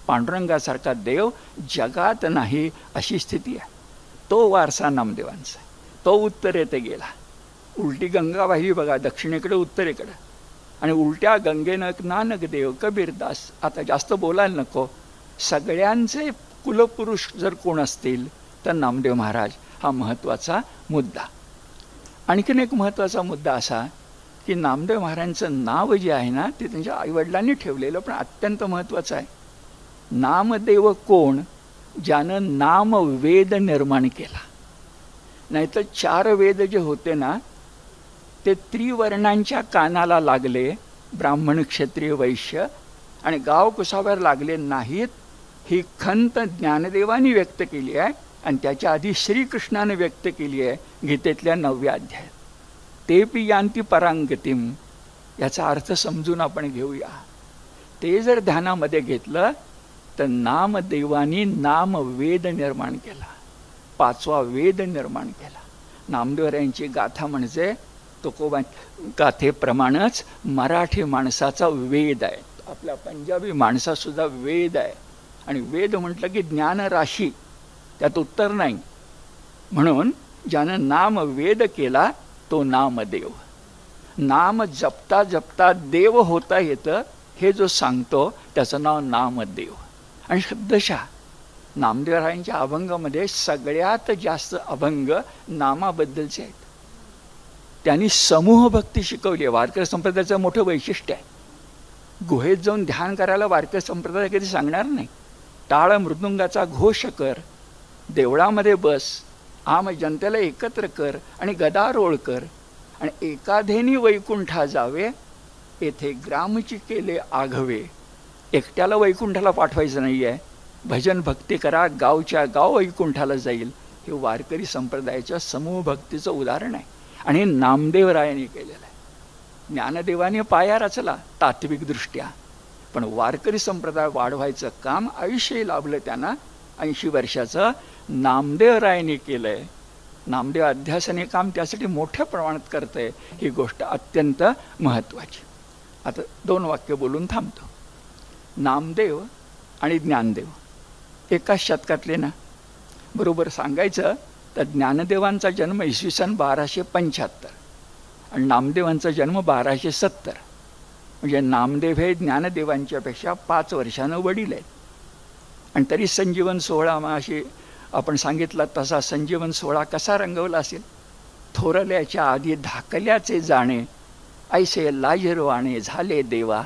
पांडुरंगासारखा देव जगात नाही, अशी स्थिती आहे. तो वारसा नामदेवांचा. तो उत्तरेत गेला. उलटी गंगा वाहिली बघा, दक्षिणेकडे उत्तरेकडे, आणि उलट्या गंगेनं नानक देव, कबीरदास, आता जास्त बोलायला नको, सगळ्यांचे कुलपुरुष जर कोण असतील तर नामदेव महाराज हा महत्त्वाचा मुद्दा. आणखीन एक महत्त्वाचा मुद्दा असा की नामदेव महाराजांचं नाव जे आहे ना ते त्यांच्या आईवडिलांनी ठेवलेलं, पण अत्यंत महत्त्वाचं आहे. नामदेव कोण? ज्यानं नामवेद निर्माण केला. नाहीतर 4 वेद जे होते ना ते त्रिवर्णांच्या कानाला लागले, ब्राह्मण क्षत्रिय वैश्य, आणि गाव कुसावर लागले नाहीत. ही खंत ज्ञानदेवानी व्यक्त केली आहे आणि त्याच्या आधी श्रीकृष्णाने व्यक्त केली आहे गीतेतल्या 9व्या अध्यायात. ते पी यांती परांगतीम, याचा अर्थ समजून आपण घेऊया. ते जर ध्यानामध्ये घेतलं तर नामदेवानी नामवेद निर्माण केला, 5वा वेद निर्माण केला. नामदेवरायांची गाथा म्हणजे तुकोबा गाथेप्रमाणेच मराठी माणसाचा वेद आहे, आपल्या पंजाबी माणसासुद्धा वेद आहे. आणि वेद म्हटलं की ज्ञानराशी, त्यात उत्तर नाही. म्हणून ज्यानं नाम वेद केला तो नामदेव. नाम जपता जपता देव होता येतं हे जो सांगतो त्याचं नाव नामदेव. आणि शब्दशः नामदेवरायांच्या अभंगामध्ये सगळ्यात जास्त अभंग नामाबद्दलचे आहेत. त्यांनी समूह भक्ती शिकवली आहे. वारकरी संप्रदायाचं मोठं वैशिष्ट्य आहे. गुहेत जाऊन ध्यान करायला वारकरी संप्रदाय कधी सांगणार नाही. टाळ मृदुंगाचा घोष कर, देवळामध्ये बस, आम जनतेला एकत्र कर आणि गदारोळ कर, आणि एकाधेनी वैकुंठा जावे, येथे ग्रामची केले आघवे. एकट्याला वैकुंठाला पाठवायचं नाही आहे, भजन भक्ती करा, गावच्या गाव वैकुंठाला जाईल. हे वारकरी संप्रदायाच्या समूह भक्तीचं उदाहरण आहे आणि नामदेवरायांनी केलेलं आहे. ज्ञानदेवाने पाया रचला तात्विकदृष्ट्या, पण वारकरी संप्रदाय वाढवायचं काम आयुष्यही लाभलं त्यांना. 80 वर्षाचं नामदेवरायांनी केलं आहे. नामदेव अध्यासन हे काम त्यासाठी मोठ्या प्रमाणात करतं आहे, ही गोष्ट अत्यंत महत्त्वाची. आता 2 वाक्य बोलून थांबतो. नामदेव आणि ज्ञानदेव एकाच शतकातले ना. बरोबर सांगायचं तर ज्ञानदेवांचा जन्म इसवी सन 1275 आणि नामदेवांचा जन्म 1270. म्हणजे नामदेव हे ज्ञानदेवांच्यापेक्षा 5 वर्षानं वडील आहेत. आणि तरी संजीवन सोहळा अशी आपण सांगितला तसा संजीवन सोहळा कसा रंगवला असेल. थोरल्याच्या आधी धाकल्याचे जाणे, ऐसे लाजरवाणे झाले देवा.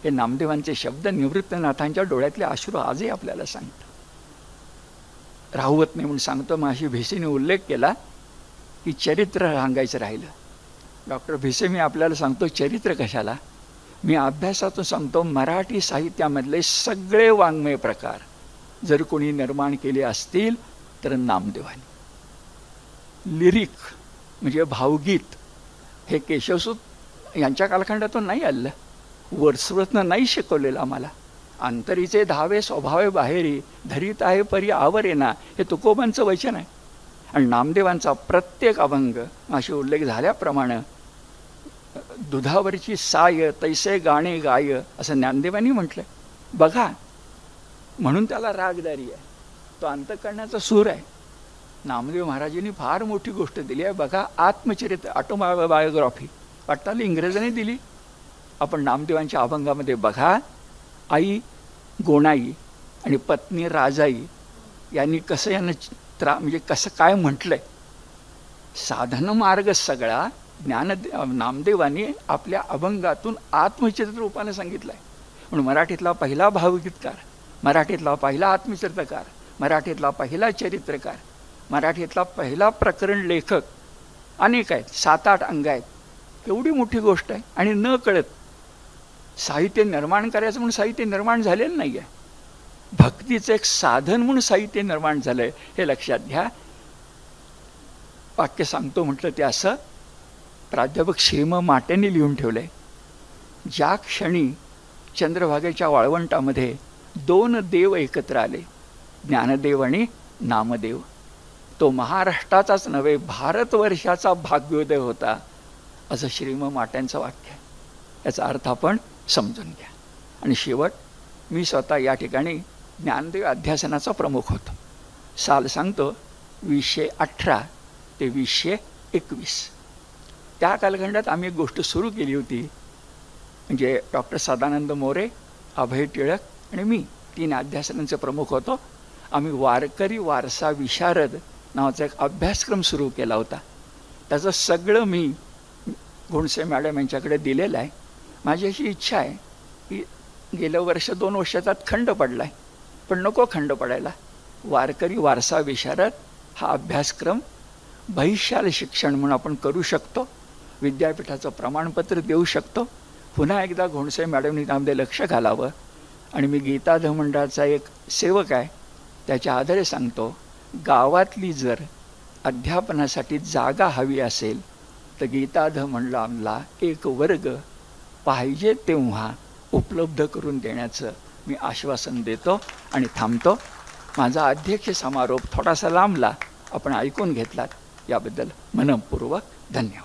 हे नामदेवांचे शब्द निवृत्तनाथांच्या डोळ्यातले अश्रू आजही आपल्याला सांगतात. राहवत नाही म्हणून सांगतो. मग अशी भिसेने उल्लेख केला की चरित्र सांगायचं राहिलं. डॉक्टर भिसे, मी आपल्याला सांगतो चरित्र कशाला. मी अभ्यासातून सांगतो, मराठी साहित्यामधले सगळे वाङ्मय प्रकार जर कोणी निर्माण केले असतील तर नामदेवानी. लिरिक म्हणजे भावगीत हे केशवसूत यांच्या कालखंडातून नाही आलं. वर्सवर्थनं नाही शिकवलेलं आम्हाला. अंतरीचे धावे स्वभावे बाहेरी धरीत आहे परी आवरेना, हे तुकोबांचं वचन आहे. आणि नामदेवांचा प्रत्येक अभंग असे उल्लेख झाल्याप्रमाणे दुधावरची साय तैसे गाणे गाय असं ज्ञानदेवांनी म्हटलंय. बघा, म्हणून त्याला रागदारी आहे. तो अंतःकरणाचा सूर आहे. नामदेव महाराजांनी फार मोठी गोष्ट दिली आहे. बघा, आत्मचरित्र ऑटोबायोग्राफी वाटताला इंग्रजांनी दिली. आपण नामदेवांच्या अभंगामध्ये बघा, आई गोणाई आणि पत्नी राजाई यांनी कसं यांना म्हणजे कसं काय म्हटलंय. साधन मार्ग सगळा नामदेवांनी आपल्या अभंगातून आत्मचरित्र रूपाने सांगितलंय. म्हणून मराठीतला पहिला भावगीतकार, मराठीतला पहिला आत्मचरित्रकार, मराठीतला पहिला चरित्रकार, मराठीतला पहिला प्रकरण लेखक अनेक आहेत. 7-8 अंग आहेत. एवढी मोठी गोष्ट आहे. आणि न कळत साहित्य निर्माण करायचं म्हणून साहित्य निर्माण झालेलं नाही आहे. भक्तीचं एक साधन म्हणून साहित्य निर्माण झालं आहे, हे लक्षात घ्या. वाक्य सांगतो म्हटलं ते असं प्राध्यापक श्रीम माटेंनी लिहून ठेवलं आहे. ज्या क्षणी चंद्रभागेच्या वाळवंटामध्ये 2 देव एकत्र आले, ज्ञानदेव आणि नामदेव, तो महाराष्ट्राचाच नव्हे भारतवर्षाचा भाग्योदय होता, असं श्रीम माट्यांचं वाक्य आहे. याचा अर्थ आपण समजून घ्या. आणि शेवट, मी स्वतः या ठिकाणी ज्ञानदेव अध्यासनाचा प्रमुख होतो. साल सांगतो 2018 ते 2021. त्या कालखंडात आम्ही एक गोष्ट सुरू केली होती. म्हणजे डॉक्टर सदानंद मोरे, अभय टिळक आणि मी 3 अध्यासनांचे प्रमुख होतो. आम्ही वारकरी वारसा विशारद नावाचा एक अभ्यासक्रम सुरू केला होता. त्याचं सगळं मी घोणसे मॅडम यांच्याकडे दिलेलं आहे. माझी अशी इच्छा आहे की गेल्या 1-2 वर्षात खंड पडला आहे, पण नको खंड पडायला. वारकरी वारसा विशारद हा अभ्यासक्रम बहिशाल शिक्षण म्हणून आपण करू शकतो. विद्यापीठाचं प्रमाणपत्र देऊ शकतो. पुन्हा एकदा घोणसे मॅडमनी त्यामध्ये लक्ष घालावं. आणि मी गीताध मंडळाचा एक सेवक आहे, त्याच्या आधारे सांगतो, गावातली जर अध्यापनासाठी जागा हवी असेल तर गीताध मंडळाला एक वर्ग पाहिजे तेव्हा उपलब्ध करून देण्याचं मी आश्वासन देतो आणि थांबतो. माझा अध्यक्ष समारोप थोडासा लांबला, आपण ऐकून घेतलात याबद्दल मनपूर्वक धन्यवाद.